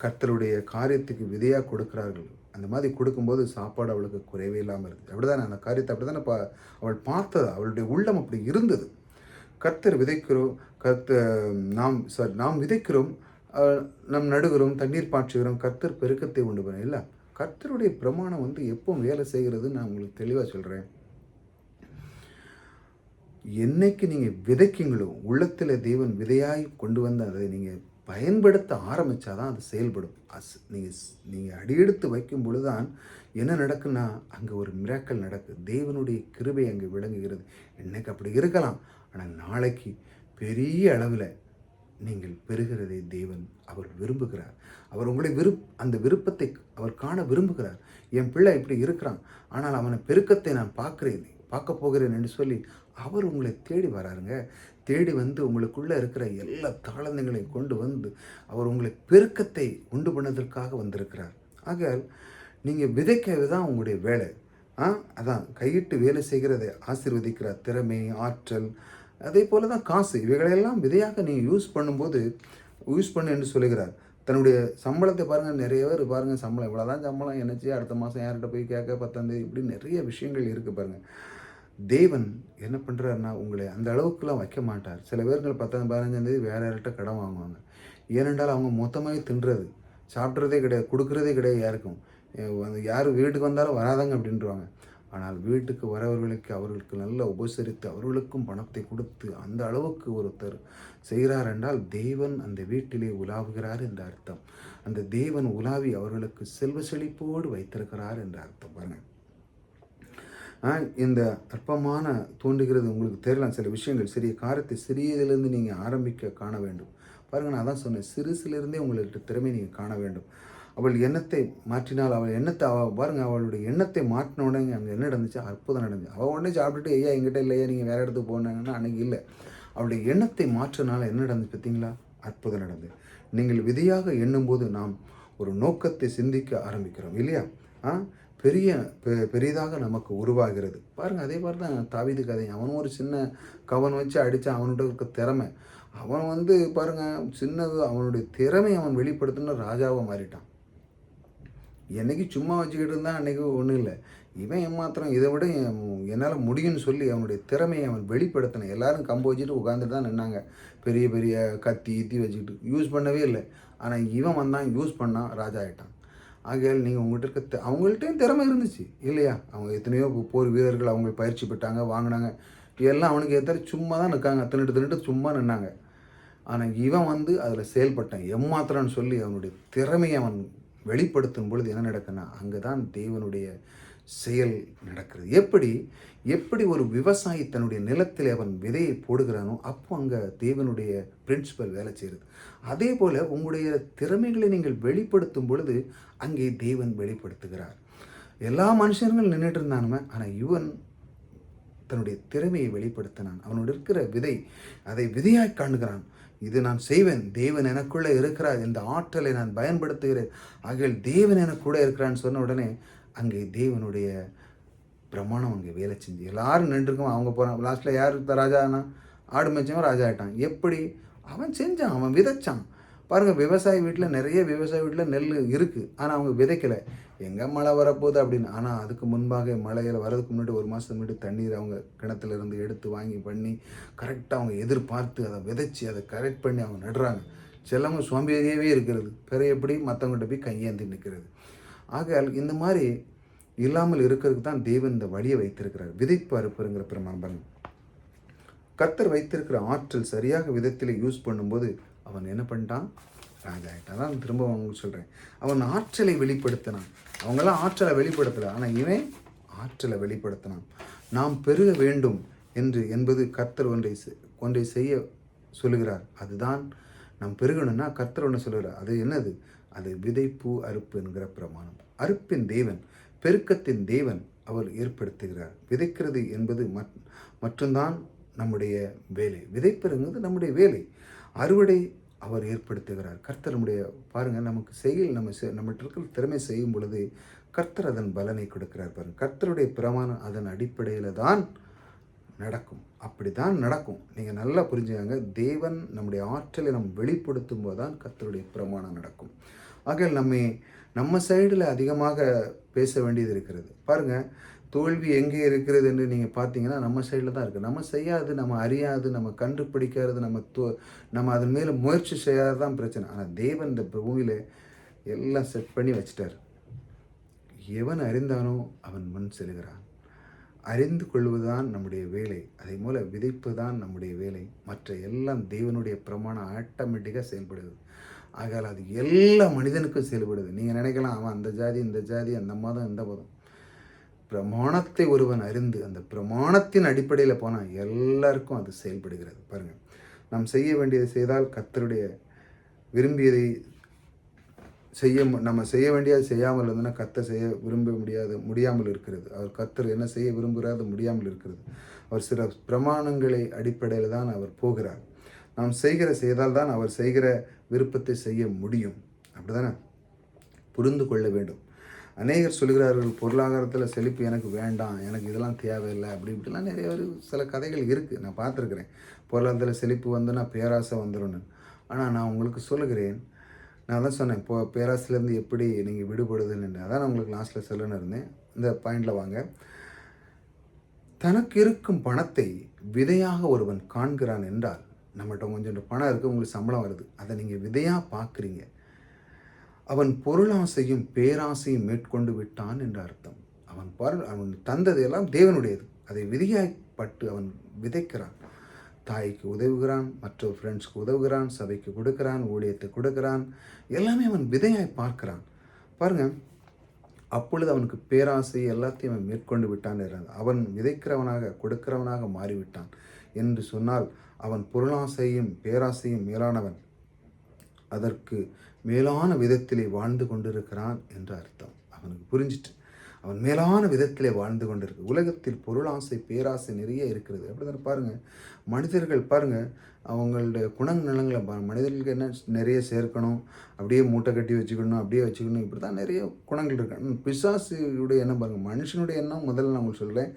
S1: கர்த்தருடைய காரியத்துக்கு விதையாக கொடுக்கிறார்கள். அந்த மாதிரி கொடுக்கும்போது சாப்பாடு அவளுக்கு குறைவே இல்லாமல் இருக்குது. அப்படி தானே அந்த காரியத்தை அப்படி தானே அவள் பார்த்தது. அவளுடைய உள்ளம் அப்படி இருந்தது. கர்த்தர் விதைக்கிறோம், நாம் விதைக்கிறோம், நாம் நடுகிறோம், தண்ணீர் பாய்ச்சுகிறோம், கர்த்தர் பெருக்கத்தை உண்டு பண்ண இல்லை. கர்த்தருடைய பிரமாணம் வந்து எப்பவும் வேலை செய்கிறதுன்னு நான் உங்களுக்கு தெளிவாக சொல்கிறேன். என்னைக்கு நீங்கள் விதைக்கிங்களோ, உள்ளத்தில் தேவன் விதையாய் கொண்டு வந்து அதை நீங்கள் பயன்படுத்த ஆரம்பித்தாதான் அது செயல்படும். நீங்கள் அடியெடுத்து வைக்கும் பொழுது தான் என்ன நடக்குன்னா, அங்கே ஒரு மிராக்கல் நடக்குது. தேவனுடைய கிருபை அங்கே விளங்குகிறது. இன்னைக்கு அப்படி இருக்கலாம், ஆனால் நாளைக்கு பெரிய அளவில் நீங்கள் பெறுகிறதை தேவன் அவர் விரும்புகிறார். அவர் உங்களை அந்த விருப்பத்தை அவர் காண விரும்புகிறார். என் பிள்ளை இப்படி இருக்கிறான், ஆனால் அவனை பெருக்கத்தை நான் பார்க்க போகிறேன் என்று சொல்லி அவர் உங்களை தேடி வராருங்க. தேடி வந்து உங்களுக்குள்ளே இருக்கிற எல்லா தாளந்தங்களையும் கொண்டு வந்து அவர் உங்களை பெருக்கத்தை உண்டு பண்ணதற்காக வந்திருக்கிறார். ஆக நீங்கள் விதைக்கிறது தான் உங்களுடைய வேலை. அதான் கையிட்டு வேலை செய்கிறதை ஆசீர்வதிக்கிறார். திறமை, ஆற்றல், அதே போல் தான் காசு, இவைகளெல்லாம் விதையாக நீங்கள் யூஸ் பண்ணு என்று சொல்லுகிறார். தன்னுடைய சம்பளத்தை பாருங்கள், நிறைய பேர் பாருங்கள், சம்பளம் இவ்வளோ தான் சம்பளம், என்னச்சு அடுத்த மாதம் யார்கிட்ட போய் கேட்க 10ஆம் தேதி, இப்படி நிறைய விஷயங்கள் இருக்குது பாருங்கள். தேவன் என்ன பண்ணுறாருன்னா, உங்களை அந்த அளவுக்குலாம் வைக்க மாட்டார். சில பேர்கள் 10ஆம் 15ஆம் தேதி வேறு யார்கிட்ட கடன் வாங்குவாங்க. ஏனென்றால் அவங்க மொத்தமாக தின்றது, சாப்பிட்றதே கிடையாது, கொடுக்குறதே கிடையாது. யாருக்கும் யார் வீட்டுக்கு வந்தாலும் வராதாங்க அப்படின்றாங்க. ஆனால் வீட்டுக்கு வரவர்களுக்கு அவர்களுக்கு நல்லா உபசரித்து அவர்களுக்கும் பணத்தை கொடுத்து அந்த அளவுக்கு ஒருத்தர் செய்கிறார் என்றால் தேவன் அந்த வீட்டிலே உலாவுகிறார் என்ற அர்த்தம். அந்த தேவன் உலாவி அவர்களுக்கு செல்வ செழிப்போடு வைத்திருக்கிறார் என்ற அர்த்தம். பாருங்கள், இந்த அற்பமான தோன்றுகிறது உங்களுக்கு தெரியலாம் சில விஷயங்கள். சிறிய காரியத்தை சிறியதிலிருந்து நீங்கள் ஆரம்பிக்க காண வேண்டும். பாருங்கள், நான் அதான் சொன்னேன், சிறுசிலிருந்தே உங்கள்கிட்ட திறமை நீங்கள் காண வேண்டும். அவள் எண்ணத்தை மாற்றினால், அவள் எண்ணத்தை பாருங்கள், அவளுடைய எண்ணத்தை மாற்றின உடனே அங்கே என்ன நடந்துச்சு? அற்புதம் நடந்துச்சு. அவள் உடனே சாப்பிட்டுட்டு, ஐயா எங்கிட்ட இல்லையா, நீங்கள் வேறு இடத்துக்கு போனாங்கன்னா அன்றைக்கி இல்லை. அவளுடைய எண்ணத்தை மாற்றினால என்ன நடந்துச்சு பார்த்தீங்களா? அற்புதம் நடந்தது. நீங்கள் விதையாக எண்ணும்போது நாம் ஒரு நோக்கத்தை சிந்திக்க ஆரம்பிக்கிறோம் இல்லையா? பெரிதாக நமக்கு உருவாகிறது. பாருங்கள், அதே மாதிரி தான் தாவீது கதை. அவனும் ஒரு சின்ன கவன் வச்சு அடித்தான். அவன்கிட்ட இருக்க திறமை, அவன் பாருங்கள், சின்னது அவனுடைய திறமை அவன் வெளிப்படுத்தின ராஜாவை மாறிட்டான். என்னைக்கு சும்மா வச்சுக்கிட்டு இருந்தான், அன்றைக்கி ஒன்றும் இல்லை. இவன் ஏமாத்திரம் இதை விட என்னால் முடியும்னு சொல்லி அவனுடைய திறமையை அவன் வெளிப்படுத்தினான். எல்லோரும் கம்பு வச்சுட்டு உட்காந்துட்டு தான் நின்னாங்க. பெரிய பெரிய கத்தி ஈத்தி வச்சுக்கிட்டு யூஸ் பண்ணவே இல்லை. ஆனால் இவன் வந்தான், யூஸ் பண்ணான், ராஜா ஆகிட்டான். ஆகையால் நீங்கள் உங்கள்கிட்ட இருக்க அவங்கள்ட்டையும் திறமை இருந்துச்சு இல்லையா? அவங்க எத்தனையோ போர் வீரர்கள் அவங்க பயிற்சி பெற்றாங்க, வாங்கினாங்க. எல்லாம் அவனுக்கு ஏற்ற சும்மா தான் நிற்காங்க, தின்னுட்டு சும்மா நின்னாங்க. ஆனால் இவன் அதில் செயல்பட்டான். எம்மாத்திரன்னு சொல்லி அவனுடைய திறமையை அவன் வெளிப்படுத்தும் பொழுது என்ன நடக்குன்னா, அங்கே தான் தேவனுடைய செயல் நடக்கிறது. எப்படி ஒரு விவசாயி தன்னுடைய நிலத்தில் அவன் விதையை போடுகிறானோ அப்போ அங்கே தேவனுடைய பிரின்சிபல் வேலை செய்கிறது. அதே போல் உங்களுடைய திறமைகளை நீங்கள் வெளிப்படுத்தும் பொழுது அங்கே தேவன் வெளிப்படுத்துகிறார். எல்லா மனுஷர்களும் நின்றுட்டு இருந்தானுமே, ஆனால் இவன் தன்னுடைய திறமையை வெளிப்படுத்தினான். அவனோடு இருக்கிற விதை, அதை விதையாய் காணுகிறான். இது நான் செய்வேன், தேவன் எனக்குள்ளே இருக்கிறார், இந்த ஆற்றலை நான் பயன்படுத்துகிறேன், ஆகிய தேவன் எனக்குள்ளே இருக்கிறான்னு சொன்ன உடனே அங்கே தேவனுடைய பிரமாணம் அங்கே வேலை செஞ்சு எல்லாரும் நின்றுருக்கோம். அவங்க போகிறான். லாஸ்ட்டில் யார் ராஜானா? ஆடு மேய்ச்சவன் ராஜா ஆகிட்டான். எப்படி? அவன் செஞ்சான், அவன் விதைச்சான். பாருங்கள், நிறைய விவசாய வீட்டில் நெல் இருக்குது, ஆனால் அவங்க விதைக்கலை. எங்கே மழை வரப்போகுது அப்படின்னு. ஆனால் அதுக்கு முன்பாக மழையில் வரதுக்கு முன்னாடி 1 மாதத்துக்கு முன்னாடி தண்ணீர் அவங்க கிணத்துலேருந்து எடுத்து வாங்கி பண்ணி கரெக்டாக அவங்க எதிர்பார்த்து அதை விதைச்சி அதை கரெக்ட் பண்ணி அவங்க நடுறாங்க. சிலவங்க சோம்பேறியாகவே இருக்கிறது, பிற எப்படி மற்றவங்கள்ட்ட போய் கையேந்தி நிற்கிறது. ஆகையால் இந்த மாதிரி இல்லாமல் இருக்கிறதுக்கு தான் தேவன் இந்த வழியை வைத்திருக்கிறார். விதைப்பு அறுப்புங்கிற பிரமாணம். கர்த்தர் வைத்திருக்கிற ஆற்றல் சரியாக விதத்தில் யூஸ் பண்ணும்போது அவன் என்ன பண்ணிட்டான்? ராஜா ஆகிட்டான். தான் திரும்ப அவங்க சொல்கிறேன், அவன் ஆற்றலை வெளிப்படுத்தினான். அவங்களாம் ஆற்றலை வெளிப்படுத்தலை, ஆனால் இவன் ஆற்றலை வெளிப்படுத்தினான். நாம் பெருக வேண்டும் என்பது கர்த்தர் ஒன்றை செய்ய சொல்லுகிறார். அதுதான் நாம் பெருகணும்னா கர்த்தர் ஒன்று சொல்லுகிறார். அது என்னது? அது விதைப்பு அறுப்பு என்கிற பிரமாணம். அறுப்பின் தேவன், பெருக்கத்தின் தேவன் அவர் ஏற்படுத்துகிறார். விதைக்கிறது என்பது மட்டும்தான் நம்முடைய வேலை. விதைப்பதுங்கிறது நம்முடைய வேலை. அறுவடை அவர் ஏற்படுத்துகிறார். கர்த்தர் நம்முடைய பாருங்கள், நமக்கு நம்மகிட்ட இருக்கிற திறமை செய்யும் பொழுது கர்த்தர் அதன் பலனை கொடுக்கிறார். பாருங்கள், கர்த்தருடைய பிரமாணம் அதன் அடிப்படையில் தான் நடக்கும். அப்படி தான் நடக்கும். நீங்கள் நல்லா புரிஞ்சுக்கங்க. தேவன் நம்முடைய ஆற்றலை வெளிப்படுத்தும் போது தான் கர்த்தருடைய பிரமாணம் நடக்கும். ஆகையால் நம்ம சைடில் அதிகமாக பேச வேண்டியது இருக்கிறது. பாருங்கள், தோல்வி எங்கே இருக்கிறது என்று நீங்கள் பார்த்தீங்கன்னா நம்ம சைடில் தான் இருக்குது. நம்ம செய்யாது, நம்ம அறியாது, நம்ம கண்டுபிடிக்கிறது, நம்ம அதன் மேலே முயற்சி செய்யாது தான் பிரச்சனை. ஆனால் தேவன் இந்த பூமியில் எல்லாம் செட் பண்ணி வச்சிட்டார். எவன் அறிந்தானோ அவன் முன் செல்கிறான். அறிந்து கொள்வதுதான் நம்முடைய வேலை. அதே போல் விதைப்பு தான் நம்முடைய வேலை. மற்ற எல்லாம் தேவனுடைய பிரமாணம் ஆட்டோமேட்டிக்காக செயல்படுது. ஆகையால் அது எல்லா மனிதனுக்கும் செயல்படுது. நீங்கள் நினைக்கலாம், அவன் அந்த ஜாதி, இந்த ஜாதி, அந்த மதம், இந்த மதம். பிரமாணத்தை ஒருவன் அறிந்து அந்த பிரமாணத்தின் அடிப்படையில் போனால் எல்லாருக்கும் அது செயல்படுகிறது. பாருங்கள், நாம் செய்ய வேண்டியதை செய்தால் கர்த்தருடைய விரும்பியதை நம்ம செய்ய வேண்டியது செய்யாமல் இருந்தோன்னா கர்த்தர் செய்ய முடியாமல் இருக்கிறது. அவர் கர்த்தர் என்ன செய்ய விரும்புகிறார், முடியாமல் இருக்கிறது. அவர் சில பிரமாணங்களை அடிப்படையில் தான் அவர் போகிறார். நாம் செய்தால் தான் அவர் செய்கிற விருப்பத்தை செய்ய முடியும். அப்படி தானே புரிந்து கொள்ள வேண்டும். அநேகர் சொல்கிறார்கள், பொருளாதாரத்தில் செழிப்பு எனக்கு வேண்டாம், எனக்கு இதெல்லாம் தேவையில்லை, இப்படிலாம் நிறைய சில கதைகள் இருக்குது. நான் பார்த்துருக்குறேன். பொருளாதாரத்தில் செழிப்பு வந்துன்னா பேராசை வந்துடும். ஆனால் நான் உங்களுக்கு சொல்லுகிறேன், நான் தான் சொன்னேன், பேராசிலேருந்து எப்படி நீங்கள் விடுபடுதுன்னு. அதான் நான் உங்களுக்கு லாஸ்ட்டில் சொல்லணும்னு இருந்தேன். இந்த பாயிண்டில் வாங்க. தனக்கு இருக்கும் பணத்தை விதையாக ஒருவன் காண்கிறான் என்றால், நம்மகிட்ட கொஞ்சம் பணம் இருக்குது, உங்களுக்கு சம்பளம் வருது, அதை நீங்கள் விதையாக பார்க்குறீங்க. அவன் பொருளாசையும் பேராசையும் மேற்கொண்டு விட்டான் என்ற அர்த்தம். அவன் தந்ததெல்லாம் தேவனுடையது. அதை விதையாய்ப்பட்டு அவன் விதைக்கிறான். தாய்க்கு உதவுகிறான், மற்ற ஃப்ரெண்ட்ஸ்க்கு உதவுகிறான், சபைக்கு கொடுக்குறான், ஊழியத்தை கொடுக்குறான், எல்லாமே அவன் விதையாய் பார்க்கிறான். பாருங்கள், அப்பொழுது அவனுக்கு பேராசை எல்லாத்தையும் அவன் மேற்கொண்டு விட்டான் என்றார். அவன் விதைக்கிறவனாக கொடுக்கிறவனாக மாறிவிட்டான் என்று சொன்னால் அவன் பொருளாசையும் பேராசையும் மேலானவன், அதற்கு மேலான விதத்திலே வாழ்ந்து கொண்டிருக்கிறான் என்று அர்த்தம். அவனுக்கு புரிஞ்சிட்டு அவன் மேலான விதத்திலே வாழ்ந்து கொண்டிருக்கு. உலகத்தில் பொருளாசை பேராசை நிறைய இருக்கிறது. அப்படிதான் பாருங்கள், மனிதர்கள் பாருங்கள், அவங்களுடைய குணநலங்களை மனிதர்களுக்கு என்ன நிறைய சேர்க்கணும், அப்படியே மூட்டை கட்டி வச்சுக்கணும், அப்படியே வச்சுக்கணும், இப்படி தான் நிறைய குணங்கள் இருக்கு. பிசாசுடைய எண்ணம் பாருங்கள், மனுஷனுடைய எண்ணம் முதல்ல நான் உங்களுக்கு சொல்கிறேன்,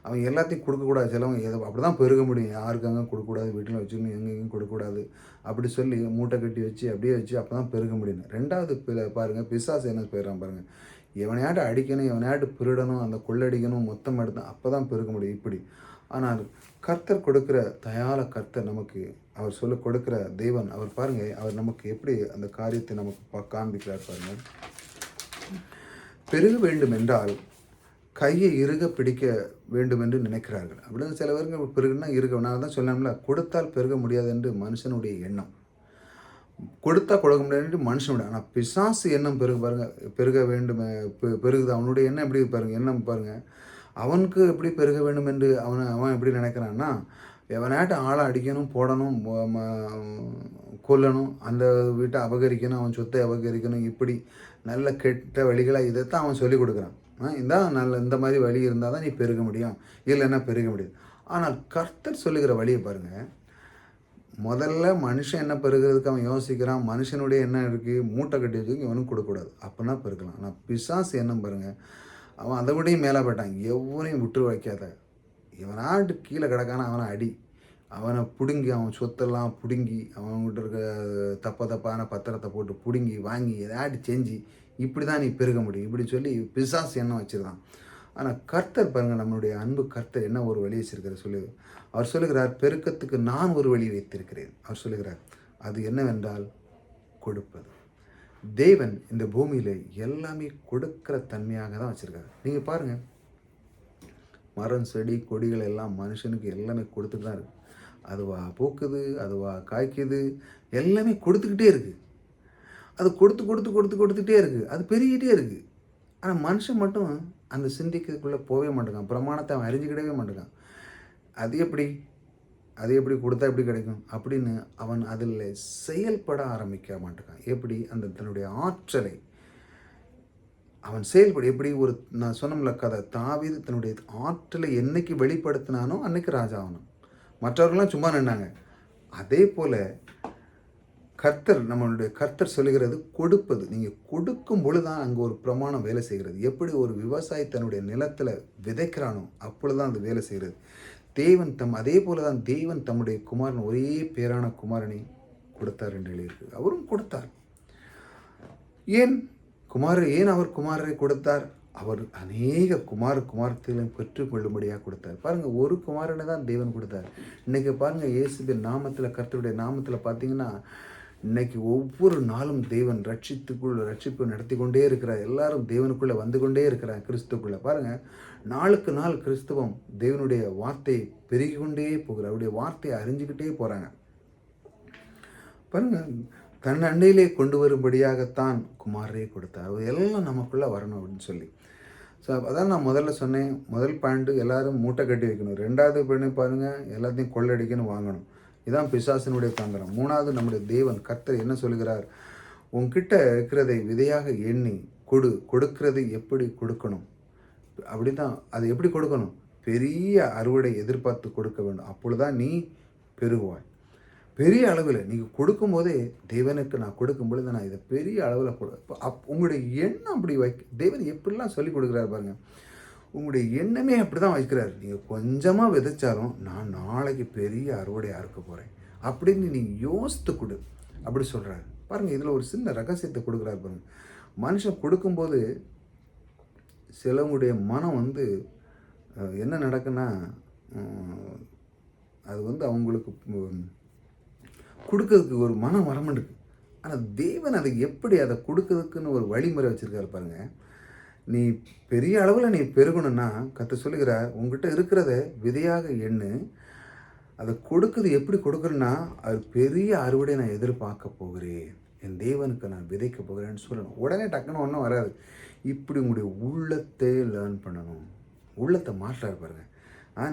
S1: அவன் எல்லாத்தையும் கொடுக்கக்கூடாது, சிலவங்க எதோ அப்படி தான் பெருக முடியும், யாருக்காங்க கொடுக்கக்கூடாது, வீட்டில் வச்சுக்கணும், எங்கெங்கேயும் கொடுக்கக்கூடாது அப்படி சொல்லி மூட்டை கட்டி வச்சு அப்படியே வச்சு அப்போ தான் பெருக முடியும். ரெண்டாவது பாருங்கள், பிசாசு என்ன போயிடறான் பாருங்கள், எவனையாட்டு அடிக்கணும், எவனையாட்டு திருடணும், அந்த கொள்ளடிக்கணும், மொத்தம் எடுத்தோம், அப்போ தான் பெருக முடியும் இப்படி. ஆனால் கர்த்தர் கொடுக்குற தயால கர்த்தர் நமக்கு, அவர் சொல்ல கொடுக்குற தேவன், அவர் பாருங்கள், அவர் நமக்கு எப்படி அந்த காரியத்தை நமக்கு காண்பிக்கிறார் பாருங்கள். பெருக வேண்டும் என்றால் கையை இறுக பிடிக்க வேண்டும் என்று நினைக்கிறார்கள். அப்படின்னு சில பேருங்க பெருகுன்னா இருக்க, நான் தான் சொன்னேன்ல, கொடுத்தால் பெருக முடியாது என்று மனுஷனுடைய எண்ணம், கொடுத்தா கொடுக்க முடியாது மனுஷனுடைய. ஆனால் பிசாசு எண்ணம் பெருக வேண்டும், பெருகுது. அவனுடைய எண்ணம் எப்படி பாருங்கள், எண்ணம் பாருங்கள், அவனுக்கு எப்படி பெருக வேண்டும் என்று அவன் எப்படி நினைக்கிறான்னா, எவனாட்ட ஆளை அடிக்கணும், போடணும், கொல்லணும், அந்த வீட்டை அபகரிக்கணும், அவன் சொத்தை அபகரிக்கணும், இப்படி நல்ல கெட்ட வழிகளாக இதைத்தான் அவன் சொல்லிக் கொடுக்குறான். இந்த மாதிரி வழி இருந்தால் தான் நீ பெருக முடியும், இல்லைன்னா பெருக முடியாது. ஆனால் கர்த்தர் சொல்லுகிற வழியை பாருங்கள், முதல்ல மனுஷன் என்ன பெருகிறதுக்கு அவன் யோசிக்கிறான், மனுஷனுடைய எண்ணம் இருக்குது, மூட்டை கட்டி வச்சுக்கு இவனும் கொடுக்கக்கூடாது, அப்படின்னா பெருக்கலாம். ஆனால் பிசாசு எண்ணம் பாருங்கள், அவன் அதை விடையும் மேலே போயிட்டான், எவனையும் விட்டு வைக்காத, இவனாட்டு கீழே கிடக்கான அவனை அடி, அவனை பிடுங்கி, அவன் சொத்தெல்லாம் பிடுங்கி, அவன்கிட்ட இருக்க தப்பான பத்திரத்தை போட்டு பிடுங்கி வாங்கி எதாட்டி செஞ்சு இப்படி தான் நீ பெருக முடியும், இப்படி சொல்லி பிசாசு எண்ணம் வச்சுருக்கான். ஆனால் கர்த்தர் பாருங்கள், நம்மளுடைய அன்பு கர்த்தர் என்ன ஒரு வழி வச்சிருக்கிறார் சொல்லு. அவர் சொல்லுகிறார், பெருக்கத்துக்கு நான் ஒரு வழி வைத்திருக்கிறேன். அவர் சொல்லுகிறார், அது என்னவென்றால் கொடுப்பது. தேவன் இந்த பூமியில் எல்லாமே கொடுக்கிற தன்மையாக தான் வச்சுருக்காரு. நீங்கள் பாருங்கள், மரம் செடி கொடிகள் எல்லாம் மனுஷனுக்கு எல்லாமே கொடுத்துட்டு தான் இருக்குது. அதுவா பூக்குது, அதுவா காய்க்குது, எல்லாமே கொடுத்துக்கிட்டே இருக்குது. அது கொடுத்துக்கிட்டே இருக்குது, அது பெருகிட்டே இருக்குது. ஆனால் மனுஷன் மட்டும் அந்த சிந்திக்கிறதுக்குள்ளே போகவே மாட்டேங்கான், பிரமாணத்தை அவன் அறிஞ்சிக்கிடவே மாட்டேங்கான். அது எப்படி கொடுத்தா எப்படி கிடைக்கும் அப்படின்னு அவன் அதில் செயல்பட ஆரம்பிக்க மாட்டேங்கான். எப்படி அந்த தன்னுடைய ஆற்றலை அவன் செயல்பட, எப்படி ஒரு நான் சொன்னோம்ல கதை, தாவீது தன்னுடைய ஆற்றலை என்னைக்கு வெளிப்படுத்தினானோ அன்னைக்கு ராஜா ஆகணும். மற்றவர்கள்லாம் சும்மா நின்னாங்க. அதே போல் நம்மளுடைய கர்த்தர் சொல்லுகிறது கொடுப்பது. நீங்கள் கொடுக்கும் பொழுது தான் அங்கே ஒரு பிரமாணம் வேலை செய்கிறது. எப்படி ஒரு விவசாயி தன்னுடைய நிலத்தில் விதைக்கிறானோ அப்பொழுது தான் அது வேலை செய்கிறது. அதே போல தான் தேவன் தம்முடைய குமாரன், ஒரே பேரான குமாரனை கொடுத்தார் என்று எழுதியிருக்கு. அவரும் கொடுத்தார். ஏன் அவர் குமாரரை கொடுத்தார்? அவர் அநேக குமாரத்தையும் பெற்றுக்கொள்ளும்படியாக கொடுத்தார். பாருங்கள், ஒரு குமாரனை தான் தேவன் கொடுத்தார். இன்றைக்கி பாருங்கள், இயேசுவின் நாமத்தில், கர்த்தருடைய நாமத்தில் பார்த்தீங்கன்னா, இன்றைக்கி ஒவ்வொரு நாளும் தேவன் ரட்சிப்பு நடத்தி கொண்டே இருக்கிறார். எல்லாரும் தேவனுக்குள்ளே வந்து கொண்டே இருக்கிறார். கிறிஸ்துக்குள்ளே பாருங்கள், நாளுக்கு நாள் கிறிஸ்துவம் தேவனுடைய வார்த்தை பெருகி கொண்டே போகிறார். அவருடைய வார்த்தையை அறிஞ்சிக்கிட்டே போகிறாங்க. பாருங்கள், தன் அண்டையிலே கொண்டு வரும்படியாகத்தான் குமாரரே கொடுத்தார். அவர் எல்லாம் நமக்குள்ளே வரணும் அப்படின்னு சொல்லி. ஸோ அதான் நான் முதல்ல சொன்னேன், முதல் பாயிண்ட்டு எல்லாரும் மூட்டை கட்டி வைக்கணும். ரெண்டாவது பண்ணி பாருங்கள், எல்லாத்தையும் கொள்ளடிக்கணும், வாங்கணும். இதுதான் பிசாசினுடைய தந்திரம். மூணாவது, நம்முடைய தேவன் கர்த்தர் என்ன சொல்கிறார், உன்கிட்ட இருக்கிறதை விதையாக எண்ணி கொடுக்கிறது எப்படி கொடுக்கணும், அப்படி தான் அது எப்படி கொடுக்கணும், பெரிய அறுவடை எதிர்பார்த்து கொடுக்க வேண்டும். அப்பொழுதுதான் நீ பெருகுவாய். பெரிய அளவில் நீங்கள் கொடுக்கும்போதே, தேவனுக்கு நான் கொடுக்கும் பொழுது நான் இதை பெரிய அளவில் உங்களுடைய எண்ணம் அப்படி தேவன் எப்படிலாம் சொல்லி கொடுக்குறாரு பாருங்கள். உங்களுடைய எண்ணமே அப்படி தான் வைக்கிறார். நீங்கள் கொஞ்சமாக விதைச்சாலும் நான் நாளைக்கு பெரிய அறுவடையாக இருக்க போகிறேன் அப்படின்னு நீங்கள் யோசித்து கொடு அப்படி சொல்கிறாரு பாருங்கள். இதில் ஒரு சின்ன ரகசியத்தை கொடுக்குறாரு பாருங்கள். மனுஷன் கொடுக்கும்போது சிலவங்களுடைய மனம் என்ன நடக்குன்னா, அது அவங்களுக்கு கொடுக்கறதுக்கு ஒரு மனம் வரமாட்டுக்கு. ஆனால் தேவன் அதை எப்படி அதை கொடுக்கறதுக்குன்னு ஒரு வழிமுறை வச்சுருக்காரு பாருங்கள். நீ பெரிய அளவில் நீ பெருகணும்னா, கர்த்தர் சொல்லுகிறார், உங்ககிட்ட இருக்கிறத விதையாக எண்ணு, அதை எப்படி கொடுக்குறேன்னா, அது பெரிய அறுவடை நான் எதிர்பார்க்க போகிறேன் என் தேவனுக்கு நான் விதைக்க போகிறேன்னு சொல்லணும். உடனே டக்குன்னு ஒன்றும் வராது. இப்படி உங்களுடைய உள்ளத்தை லேர்ன் பண்ணணும். உள்ளத்தை மாற்றாரு பாருங்க.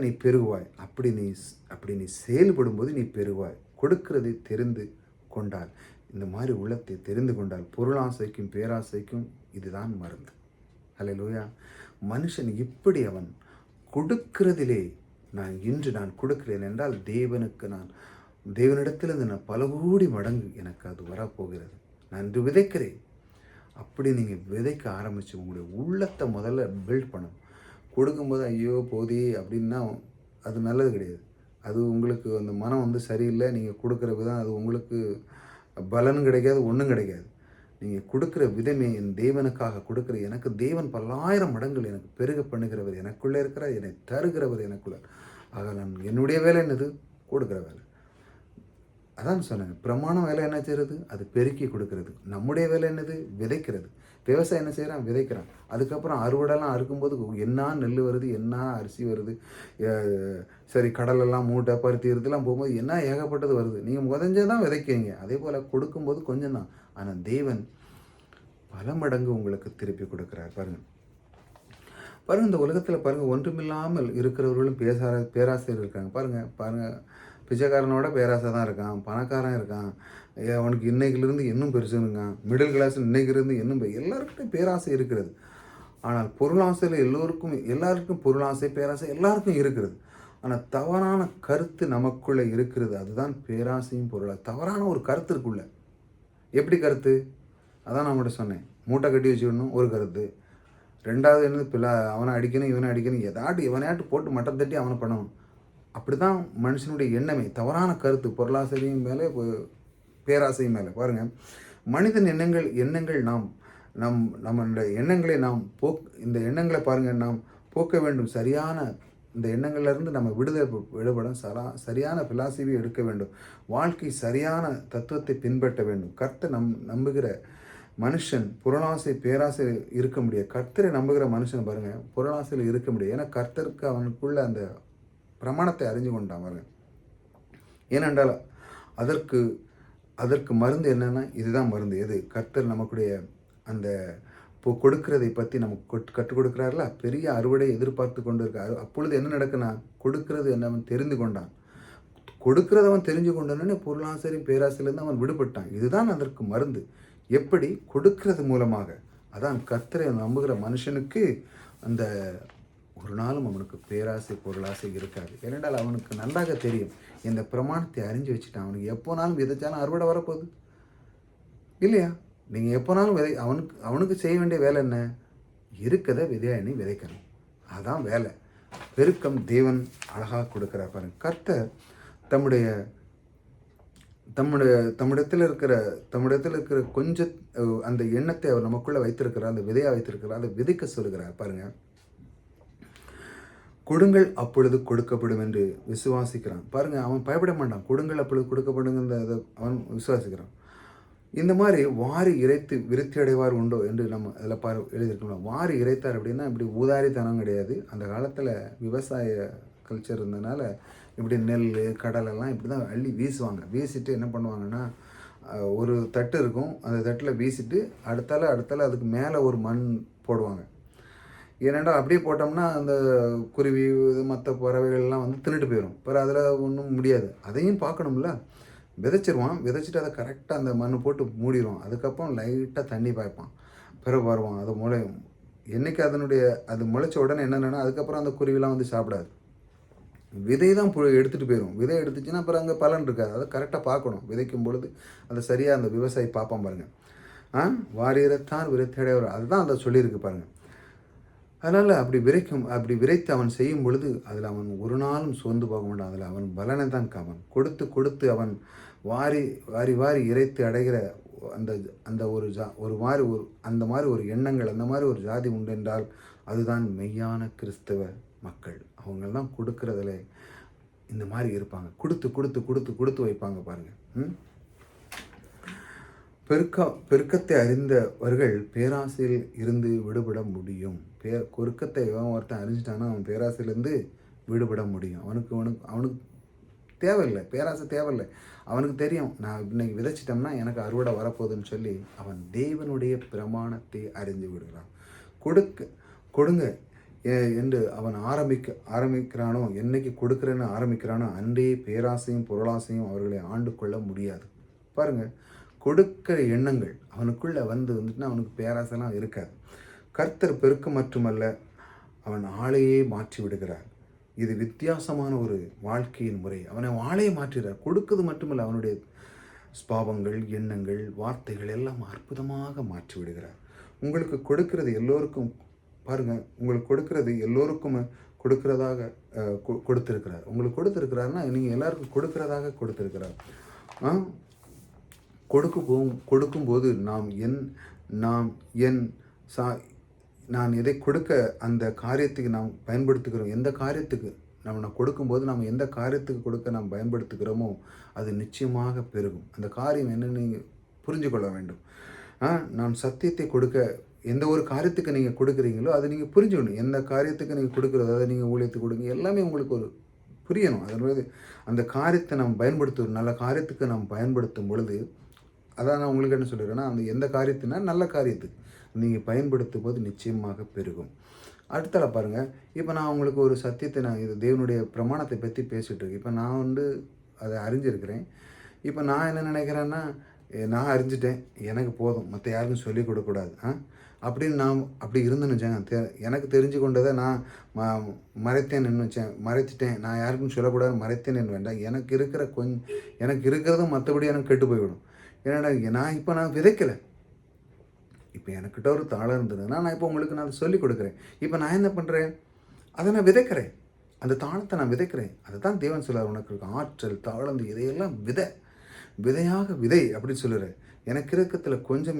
S1: நீ பெருகுவாய். அப்படி நீ செயல்படும்போது நீ பெருகுவாய். கொடுக்கிறதை தெரிந்து கொண்டால், இந்த மாதிரி உள்ளத்தை தெரிந்து கொண்டால், பொருளாசைக்கும் பேராசைக்கும் இதுதான் மருந்து. அல்லேலூயா. மனுஷன் இப்படி அவன் கொடுக்கிறதிலே, இன்று நான் கொடுக்கிறேன் என்றால் தேவனிடத்திலிருந்து நான் பல கோடி மடங்கு எனக்கு அது வரப்போகிறது. நான் இன்று விதைக்கிறேன். அப்படி நீங்கள் விதைக்க ஆரம்பித்து உங்களுடைய உள்ளத்தை முதல்ல பில்ட் பண்ணணும். கொடுக்கும்போது ஐயோ போதே அப்படின்னா அது நல்லது கிடையாது. அது உங்களுக்கு அந்த மனம் சரியில்லை. நீங்கள் கொடுக்குற விதம் அது உங்களுக்கு பலனும் கிடைக்காது, ஒன்றும் கிடைக்காது. நீங்கள் கொடுக்குற விதமே என் தேவனுக்காக கொடுக்குற, எனக்கு தேவன் பல்லாயிரம் மடங்கள் எனக்கு பெருக பண்ணுகிறவர் எனக்குள்ளே இருக்கிறார், என்னை தருகிறவர் எனக்குள்ள. ஆக நான் என்னுடைய வேலை என்னது? கொடுக்குற வேலை. அதான் சொன்னாங்க, பிரமாணம் வேலை என்ன செய்கிறது? அது பெருக்கி கொடுக்கறது. நம்முடைய வேலை என்னது? விதைக்கிறது. விவசாயம் என்ன செய்கிறான்? விதைக்கிறான். அதுக்கப்புறம் அறுவடைலாம் அறுக்கும்போது என்ன நெல் வருது, என்ன அரிசி வருது, சரி கடலெல்லாம் மூட்டை பருத்தி இதெல்லாம் போகும்போது என்ன ஏகப்பட்டது வருது. நீங்கள் முதஞ்சே தான் விதைக்கீங்க. அதே போல் கொடுக்கும்போது கொஞ்சம் தான். ஆனால் தேவன் பல மடங்கு உங்களுக்கு திருப்பி கொடுக்குறார். பாருங்கள், இந்த உலகத்தில் பாருங்கள், ஒன்றுமில்லாமல் இருக்கிறவர்களும் பேராசிரியர் இருக்காங்க. பாருங்கள், பிச்சைக்காரனோட பேராசை தான் இருக்கான், பணக்காரன் இருக்கான், அவனுக்கு இன்னைக்கிலிருந்து இன்னும் பெருசுனுங்கான், மிடில் கிளாஸ் இன்னைக்கிலிருந்து இன்னும் எல்லாருக்கிட்டையும் பேராசை இருக்கிறது. ஆனால் பொருளாசையில் எல்லாருக்கும் பொருளாசை பேராசை எல்லாருக்கும் இருக்கிறது. ஆனால் தவறான கருத்து நமக்குள்ளே இருக்கிறது. அதுதான் பேராசையும் தவறான ஒரு கருத்து இருக்குள்ள. எப்படி கருத்து? அதான் நான் மட்டும் சொன்னேன். மூட்டை கட்டி வச்சுக்கணும் ஒரு கருத்து. ரெண்டாவது என்னது? அவனை அடிக்கணும், இவனை அடிக்கணும், இவனையாட்டு போட்டு மட்டம் தட்டி அவனை பண்ணணும். அப்படி தான் மனுஷனுடைய எண்ணமே. தவறான கருத்து பொருளாசையும் மேலே பேராசையும் மேலே. பாருங்கள், மனிதன் எண்ணங்கள் நம்மளுடைய எண்ணங்களை இந்த எண்ணங்களை பாருங்கள், நாம் போக்க வேண்டும். சரியான இந்த எண்ணங்கள்லேருந்து நம்ம விடுபடும். சரியான பிலாசபி எடுக்க வேண்டும். வாழ்க்கை சரியான தத்துவத்தை பின்பற்ற வேண்டும். கர்த்தரை நம்புகிற மனுஷன் பொருளாசை பேராசை இருக்க முடியாது. கர்த்தரை நம்புகிற மனுஷன் பாருங்கள் பொருளாசையில் இருக்க முடியாது. ஏன்னா கர்த்தருக்கு அவனுக்குள்ள அந்த பிரமாணத்தை அறிஞ்சு கொண்டான் பாருங்க. ஏனென்றால் அதற்கு மருந்து என்னன்னா, இதுதான் மருந்து. எது? கர்த்தர் நமக்குடைய அந்த கொடுக்கிறதை பற்றி நமக்கு கற்றுக் கொடுக்குறாருல, பெரிய அறுவடை எதிர்பார்த்து கொண்டு இருக்காரு. அப்பொழுது என்ன நடக்குன்னா, கொடுக்கிறது என்ன அவன் தெரிந்து கொண்டான். கொடுக்கிறத அவன் தெரிஞ்சு கொண்டானே பொருளாசையும் பேராசையிலேருந்து அவன் விடுபட்டான். இதுதான் அதற்கு மருந்து. எப்படி? கொடுக்கிறது மூலமாக. அதான் கர்த்தரை நம்புகிற மனுஷனுக்கு அந்த ஒரு நாளும் அவனுக்கு பேராசை பொருளாசை இருக்காது. ஏனென்றால் அவனுக்கு நன்றாக தெரியும், இந்த பிரமாணத்தை அறிஞ்சு வச்சுட்டான். அவனுக்கு எப்போனாலும் விதைச்சாலும் அறுவடை வரப்போகுது இல்லையா? நீங்கள் எப்போனாலும் அவனுக்கு செய்ய வேண்டிய வேலை என்ன? இருக்கதை விதையாணி விதைக்கணும். அதுதான் வேலை. பெருக்கம் தேவன் அழகாக கொடுக்குறார் பாருங்க. கர்த்தர் தம்மிடத்தில் இருக்கிற கொஞ்சம் அந்த எண்ணத்தை அவர் நமக்குள்ளே வைத்திருக்கிறார், அந்த விதையாக வைத்திருக்கிறார், அதை விதைக்க சொல்லுகிறார் பாருங்கள். கொடுங்கள் அப்பொழுது கொடுக்கப்படும் என்று விசுவாசிக்கிறான். பாருங்கள், அவன் பயப்பட மாட்டான். கொடுங்கள் அப்பொழுது கொடுக்கப்படுங்கிறத அவன் விசுவாசிக்கிறான். இந்த மாதிரி வாரி இறைத்து விருத்தி அடைவார் உண்டோ என்று நம்ம அதில் எழுதியிருக்கணும். வாரி இறைத்தார் அப்படின்னா இப்படி ஊதாரித்தனம் கிடையாது. அந்த காலத்தில் விவசாய கல்ச்சர் இருந்ததுனால இப்படி நெல் கடலெல்லாம் இப்படி தான் அள்ளி வீசுவாங்க. வீசிட்டு என்ன பண்ணுவாங்கன்னா, ஒரு தட்டு இருக்கும், அந்த தட்டில் வீசிட்டு அடுத்தால அதுக்கு மேலே ஒரு மண் போடுவாங்க. ஏனெண்டா அப்படியே போட்டோம்னா அந்த குருவி மற்ற பறவைகள்லாம் தின்னுட்டு போயிடும். பிறகு அதில் ஒன்றும் முடியாது. அதையும் பார்க்கணும்ல. விதைச்சிருவான், விதைச்சிட்டு அதை கரெக்டாக அந்த மண் போட்டு மூடிடுவான். அதுக்கப்புறம் லைட்டாக தண்ணி பாய்ப்பான். பிறகு வருவான், அது முளையும். என்றைக்கு அது முளைச்ச உடனே என்னென்னா, அதுக்கப்புறம் அந்த குருவிலாம் சாப்பிடாது. விதை தான் எடுத்துகிட்டு போயிடும். விதை எடுத்துச்சுன்னா அப்புறம் அங்கே பலன் இருக்காது. அதை கரெக்டாக பார்க்கணும். விதைக்கும் பொழுது அதை சரியாக அந்த விவசாயி பார்ப்பான் பாருங்கள். வாரியத்தான் விரைத்தடையவர், அதுதான் அதை சொல்லியிருக்கு பாருங்கள். அதனால் அப்படி விரைத்து அவன் செய்யும் பொழுது அதில் அவன் ஒரு நாளும் சோர்ந்து போக மாட்டான். அதில் அவன் பலனை தான் காவன். கொடுத்து அவன் வாரி இறைத்து அடைகிற அந்த மாதிரி ஒரு எண்ணங்கள், அந்த மாதிரி ஒரு ஜாதி உண்டு என்றால் அதுதான் மெய்யான கிறிஸ்தவ மக்கள். அவங்க தான் கொடுக்கறதுல இந்த மாதிரி இருப்பாங்க. கொடுத்து வைப்பாங்க பாருங்கள். பெருக்கத்தை அறிந்தவர்கள் பேராசையில் இருந்து விடுபட முடியும். கொருக்கத்தை ஒருத்தன் அறிஞ்சிட்டான்னா அவன் பேராசையிலேருந்து விடுபட முடியும். அவனுக்கு தேவையில்லை, பேராசை தேவையில்லை. அவனுக்கு தெரியும், நான் இன்னைக்கு விதைச்சிட்டோம்னா எனக்கு அறுவடை வரப்போகுதுன்னு சொல்லி அவன் தேவனுடைய பிரமாணத்தை அறிந்து விடுகிறான். கொடுங்க என்று அவன் ஆரம்பிக்கிறானோ, என்னைக்கு கொடுக்குறேன்னு ஆரம்பிக்கிறானோ அன்றே பேராசையும் பொருளாசையும் அவர்களை ஆண்டு கொள்ள முடியாது. பாருங்கள், கொடுக்கிற எண்ணங்கள் அவனுக்குள்ளே வந்துட்டுனா அவனுக்கு பேராசைலாம் இருக்காது. கர்த்தர் பெருக்க மட்டுமல்ல, அவன் ஆளையே மாற்றி விடுகிறார். இது வித்தியாசமான ஒரு வாழ்க்கையின் முறை. அவனை ஆளையே மாற்றுகிறார். கொடுக்கிறது மட்டுமல்ல, அவனுடைய ஸ்பாவங்கள், எண்ணங்கள், வார்த்தைகள் எல்லாம் அற்புதமாக மாற்றி விடுகிறார். உங்களுக்கு கொடுக்கிறது எல்லோருக்கும் பாருங்கள், உங்களுக்கு கொடுக்கறது எல்லோருக்கும் கொடுக்கிறதாக கொடுத்துருக்கிறார். உங்களுக்கு கொடுத்துருக்கிறாருன்னா நீங்கள் எல்லாருக்கும் கொடுக்கிறதாக கொடுத்துருக்கிறார். கொடுக்கும்போது நான் எதை கொடுக்க அந்த காரியத்துக்கு நாம் பயன்படுத்துகிறோம், எந்த காரியத்துக்கு நம்ம கொடுக்கும்போது நாம் எந்த காரியத்துக்கு கொடுக்க நாம் பயன்படுத்துகிறோமோ அது நிச்சயமாக பெருகும். அந்த காரியம் என்னன்னு நீங்கள் புரிஞ்சு கொள்ள வேண்டும். நான் சத்தியத்தை கொடுக்க எந்த ஒரு காரியத்துக்கு நீங்கள் கொடுக்குறீங்களோ அதை நீங்கள் புரிஞ்சுக்கணும். எந்த காரியத்துக்கு நீங்கள் கொடுக்குறதோ அதை நீங்கள் ஊழியத்துக்கு கொடுங்க, எல்லாமே உங்களுக்கு ஒரு புரியணும். அதனால அந்த காரியத்தை நாம் பயன்படுத்துவோம், நல்ல காரியத்துக்கு நாம் பயன்படுத்தும் பொழுது, அதான் நான் உங்களுக்கு என்ன சொல்கிறேன்னா, அந்த எந்த காரியத்தினா நல்ல காரியத்துக்கு நீங்கள் பயன்படுத்தும் போது நிச்சயமாக பெருகும். அடுத்தல பாருங்கள், இப்போ நான் உங்களுக்கு ஒரு சத்தியத்தை நான் இது தேவனுடைய பிரமாணத்தை பற்றி பேசிகிட்டு இருக்கேன். இப்போ நான் அதை அறிஞ்சிருக்கிறேன். இப்போ நான் என்ன நினைக்கிறேன்னா, நான் அறிஞ்சிட்டேன், எனக்கு போதும், மற்ற யாருக்கும் சொல்லிக் கொடுக்கக்கூடாது அப்படின்னு நான் அப்படி இருந்தேன்னு வச்சேன். எனக்கு தெரிஞ்சு கொண்டதை நான் மறைத்தேன்னு வச்சேன், மறைச்சிட்டேன், நான் யாருக்கும் சொல்லக்கூடாது மறைத்தேன்னு வேண்டாம். எனக்கு இருக்கிறதும் மற்றபடி எனக்கு கெட்டு போய்விடும். ஏன்னா நான் விதைக்கலை. இப்போ எனக்கிட்ட ஒரு தாளம் இருந்ததுன்னா நான் இப்போ உங்களுக்கு நான் சொல்லிக் கொடுக்குறேன். இப்போ நான் என்ன பண்ணுறேன், அதை நான் விதைக்கிறேன், அந்த தாளத்தை நான் விதைக்கிறேன். அதை தான் தேவன் சொல்கிறார், உனக்கு இருக்க ஆற்றல், தாளந்து இதையெல்லாம் விதையாக விதை அப்படின்னு சொல்லுறேன். எனக்கு இருக்கத்தில் கொஞ்சம்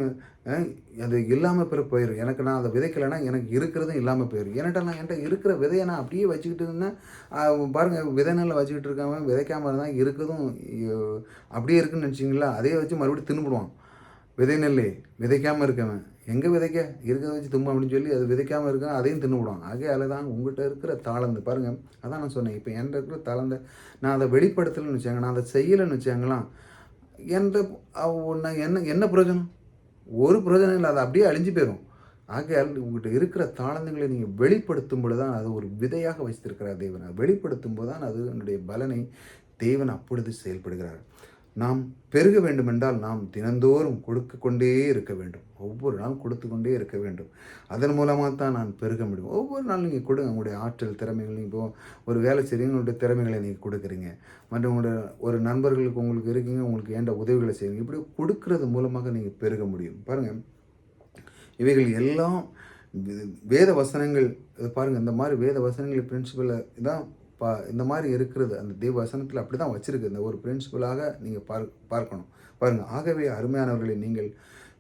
S1: அது இல்லாமல் போயிடும். எனக்கு நான் அதை விதைக்கலைன்னா எனக்கு இருக்கிறதும் இல்லாமல் போயிடும். என்கிட்ட இருக்கிற விதையை நான் அப்படியே வச்சுக்கிட்டுன்னா பாருங்கள், விதை நெல்லை வச்சுக்கிட்டு இருக்காம விதைக்காமல் இருந்தால் இருக்கிறதும் அப்படியே இருக்குன்னு நினச்சிங்களா, அதையே வச்சு மறுபடியும் தின்னுபிடுவான். விதை நெல்லை விதைக்காமல் இருக்கவன் எங்கே விதைக்க இருக்கிறத வச்சு தும்ப அப்படின்னு சொல்லி அது விதைக்காமல் இருக்க அதையும் தின்னுவிடுவான். ஆகையால் தான் உங்கள்கிட்ட இருக்கிற தாளந்து பாருங்கள், அதான் நான் சொன்னேன். இப்போ என்கிட்ட இருக்கிற தாளந்தை நான் அதை வெளிப்படுத்தலைன்னு வச்சாங்க, நான் அதை செய்யலைன்னு வச்சாங்களாம், என்ன பிரயோஜனம்? ஒரு பிரயோஜனம் இல்லை, அது அப்படியே அழிஞ்சு போயிடும். ஆகையால் உங்கள்கிட்ட இருக்கிற தாளந்துகளை நீங்கள் வெளிப்படுத்தும் பொழுது தான் அது ஒரு விதையாக வைத்திருக்கிறார் தேவன். அதை வெளிப்படுத்தும் போது தான் அது என்னுடைய பலனை தேவன் அப்பொழுது செயல்படுகிறார். நாம் பெருக வேண்டுமென்றால் நாம் தினந்தோறும் கொடுத்து கொண்டே இருக்க வேண்டும். ஒவ்வொரு நாளும் கொடுத்து கொண்டே இருக்க வேண்டும். அதன் மூலமாக தான் நான் பெருக முடியும். ஒவ்வொரு நாளும் நீங்கள் கொடுங்க. உங்களுடைய ஆற்றல் திறமைகள், இப்போது ஒரு வேலை செய்யுங்க, உங்களுடைய திறமைகளை நீங்கள் கொடுக்குறீங்க. மற்றும் உங்களுடைய ஒரு நண்பர்களுக்கு உங்களுக்கு இருக்கீங்க, உங்களுக்கு ஏண்ட உதவிகளை செய்யுங்க. இப்படி கொடுக்கறது மூலமாக நீங்கள் பெருக முடியும். பாருங்கள், இவைகள் எல்லாம் வேத வசனங்கள். பாருங்கள், இந்த மாதிரி வேத வசனங்கள் பிரின்சிபலை தான் இந்த மாதிரி இருக்கிறது. அந்த தேவ வசனத்தில் அப்படி தான் வச்சுருக்கு. இந்த ஒரு பிரின்சிபலாக நீங்கள் பார்க்கணும். பாருங்கள், ஆகவே அருமையானவர்களை, நீங்கள்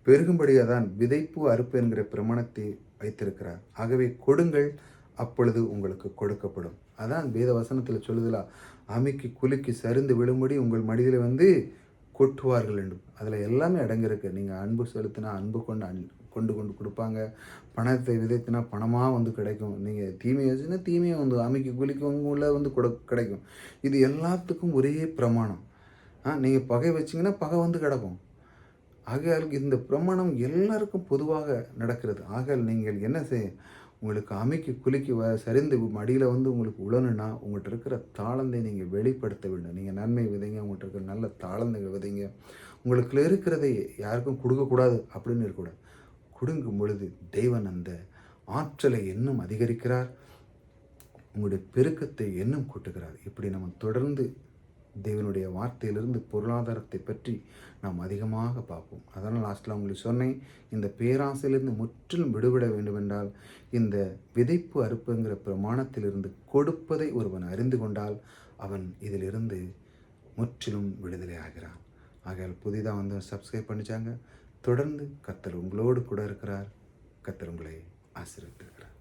S1: பெருகும்படியாக தான் விதைப்பு அறுப்பு என்கிற பிரமாணத்தை வைத்திருக்கிறார். ஆகவே கொடுங்கள், அப்பொழுது உங்களுக்கு கொடுக்கப்படும். அதான் வேத வசனத்தில் சொல்லுதலா, அமிக்கு குலுக்கி சரிந்து விழும்படி உங்கள் மடியில் கொட்டுவார்கள் என்று. அதில் எல்லாமே அடங்கியிருக்கு. நீங்கள் அன்பு செலுத்தினா அன்பு கொண்டு கொடுப்பாங்க. பணத்தை விதைத்தினா பணமாக கிடைக்கும். நீங்கள் தீமையை வச்சுன்னா தீமையை அமைக்கி குளிக்கும் உள்ள கிடைக்கும். இது எல்லாத்துக்கும் ஒரே பிரமாணம். நீங்கள் பகை வச்சிங்கன்னா பகை கிடக்கும். ஆகையால் இந்த பிரமாணம் எல்லாருக்கும் பொதுவாக நடக்கிறது. ஆகையால் நீங்கள் என்ன உங்களுக்கு அமைக்கி குலுக்கி சரிந்து மடியில் உங்களுக்கு உழணுன்னா உங்கள்கிட்ட இருக்கிற தாளந்தை நீங்கள் வெளிப்படுத்த வேண்டும். நீங்கள் நன்மை விதைங்க, உங்கள்கிட்ட இருக்கிற நல்ல தாளந்தைகள் விதைங்க. உங்களுக்கு இருக்கிறதை யாருக்கும் கொடுக்கக்கூடாது அப்படின்னு இருக்கக்கூடாது. கொடுக்கும் பொழுது தேவன் அந்த ஆற்றலை இன்னும் அதிகரிக்கிறார், உங்களுடைய பெருக்கத்தை இன்னும் கூட்டுகிறார். இப்படி நம்ம தொடர்ந்து தேவனுடைய வார்த்தையிலிருந்து பொருளாதாரத்தை பற்றி நாம் அதிகமாக பார்ப்போம். அதனால் லாஸ்ட்டில் உங்களுக்கு சொன்னேன், இந்த பேராசையிலிருந்து முற்றிலும் விடுபட வேண்டுமென்றால் இந்த விதைப்பு அறுப்புங்கிற பிரமாணத்திலிருந்து கொடுப்பதை ஒருவன் அறிந்து கொண்டால் அவன் இதிலிருந்து முற்றிலும் விடுதலை ஆகிறான். ஆகையால் புதிதாக சப்ஸ்கிரைப் பண்ணிச்சாங்க. தொடர்ந்து கர்த்தர் உங்களோடு கூட இருக்கிறார். கர்த்தர் உங்களை ஆசீர்வதித்திருக்கிறார்.